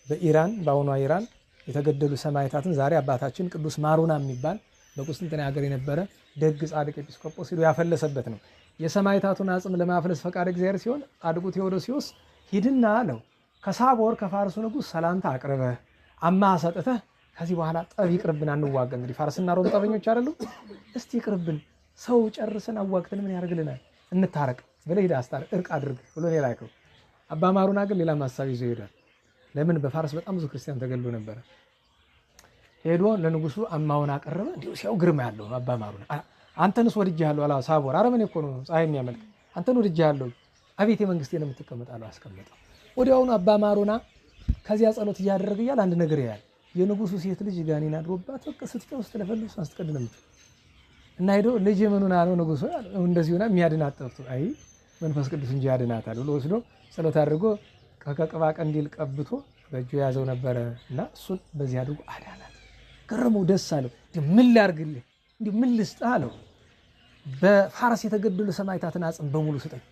በኢራን በአሁኗ ኢራን የተገደሉ ሰማዕታትን ዛሬ አባታችን ቅዱስ ማሩና የሚባል በቁስጥንጥንያ ሀገር የነበረ ደግ ጻድቅ ኤጲስቆጶስ ሄዶ ያፈለሰበት ነው። የሰማዕታቱን አጽም ለማፍለስ ፈቃድ እግዚአብሔር ሲሆን ጻድቁ ቴዎዶሲዎስ ሂድና አለው ከሳቦር ከፋርሱ ንጉሥ ሰላምታ አቅርበህ አማ ሰጥተህ ከዚህ በኋላ ጠብ ይቅርብን፣ አንዋጋ። እንግዲህ ፋርስና ሮም ጠበኞች አይደሉ? እስቲ ይቅርብን፣ ሰው ጨርሰን አዋግተን ምን ያደርግልናል? እንታረቅ ብለህ ሂድ አስታርቅ፣ እርቅ አድርግ ብሎ ነው የላከው። አባ ማሩና ግን ሌላ ሀሳብ ይዞ ይሄዳል። ለምን? በፋርስ በጣም ብዙ ክርስቲያን ተገድሎ ነበረ። ሄዶ ለንጉሱ አማውን አቀረበ። እንዲሁ ሲያው ግርማ ያለው አባ ማሩና አንተንስ ወድጄሃለሁ አላ ሳቦር አረመኔ እኮ ነው ፀሐይ የሚያመልክ አንተን ወድጄሃለሁ፣ አቤቴ መንግስቴን የምትቀመጥ አለው። አስቀመጠው። ወዲያውኑ አባ ማሩና ከዚያ ጸሎት እያደረገ እያለ አንድ ነገር ያያል። የንጉሱ ሴት ልጅ ጋኔን አድሮባት በቃ ስትጨው ስትለፈልፍ አስቀድለም እና ሄዶ ልጅ ምኑን አለው ንጉሱ እንደዚሁና የሚያድናት ጠፍቶ አይ መንፈስ ቅዱስ እንጂ ያድናታል ብሎ ወስዶ ጸሎት አድርጎ ከቅባ ቀንዲል ቀብቶ በእጁ ያዘው ነበረ እና እሱን በዚህ አድርጎ አዳናት። ገረመው፣ ደስ አለው። ምን ላድርግልህ እንዲህ ምን ልስጥህ አለው። በፋርስ የተገደሉ ሰማዕታትን አጽም በሙሉ ስጠኝ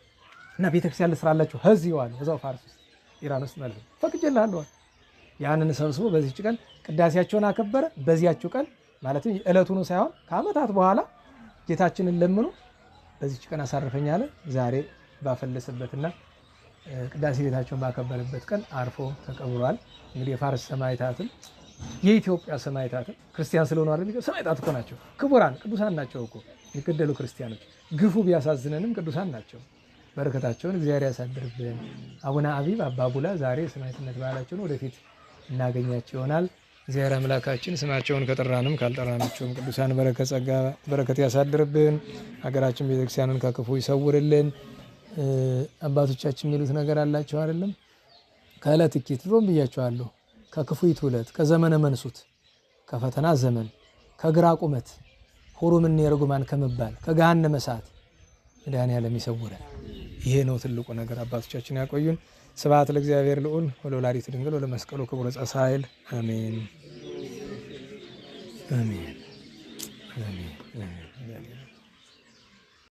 እና ቤተክርስቲያን ልስራላችሁ እዚሁ አለ። እዛው ፋርስ ውስጥ ኢራን ውስጥ ማለት ነው። ፈቅጄልሃለሁ። ያንን ሰብስቦ በዚህች ቀን ቅዳሴያቸውን አከበረ። በዚያችው ቀን ማለት ዕለቱን ሳይሆን ከዓመታት በኋላ ጌታችንን ለምኖ በዚህች ቀን አሳርፈኝ አለ። ዛሬ ባፈለሰበትና ቅዳሴ ቤታቸውን ባከበረበት ቀን አርፎ ተቀብሯል። እንግዲህ የፋርስ ሰማዕታትን የኢትዮጵያ ሰማዕታትን ክርስቲያን ስለሆኑ አይደል? ሰማዕታት እኮ ናቸው፣ ክቡራን ቅዱሳን ናቸው እኮ የሚገደሉ ክርስቲያኖች። ግፉ ቢያሳዝነንም ቅዱሳን ናቸው። በረከታቸውን እግዚአብሔር ያሳድርብን። አቡነ አቢብ አባ ቡላ ዛሬ ሰማዕትነት በዓላቸውን ወደፊት እናገኛቸው ይሆናል። እግዚአብሔር አምላካችን ስማቸውን ከጠራንም ካልጠራናቸውም ቅዱሳን በረከት ጸጋ በረከት ያሳድርብን። ሀገራችን ቤተክርስቲያንን ከክፉ ይሰውርልን። አባቶቻችን የሚሉት ነገር አላቸው አይደለም? ከዕለት እኪት ድሮም ብያቸዋለሁ። ከክፉ ይትውለት፣ ከዘመነ መንሱት፣ ከፈተና ዘመን፣ ከግራ ቁመት ሁሩምን የርጉማን ከመባል ከገሃነመ እሳት መድኃኔዓለም ይሰውረን። ይሄ ነው ትልቁ ነገር። አባቶቻችን ያቆዩን። ስብሐት ለእግዚአብሔር ልዑል ወለወላዲቱ ድንግል ወለመስቀሉ ክቡር ዕፀ ሣህል አሜን አሜን አሜን።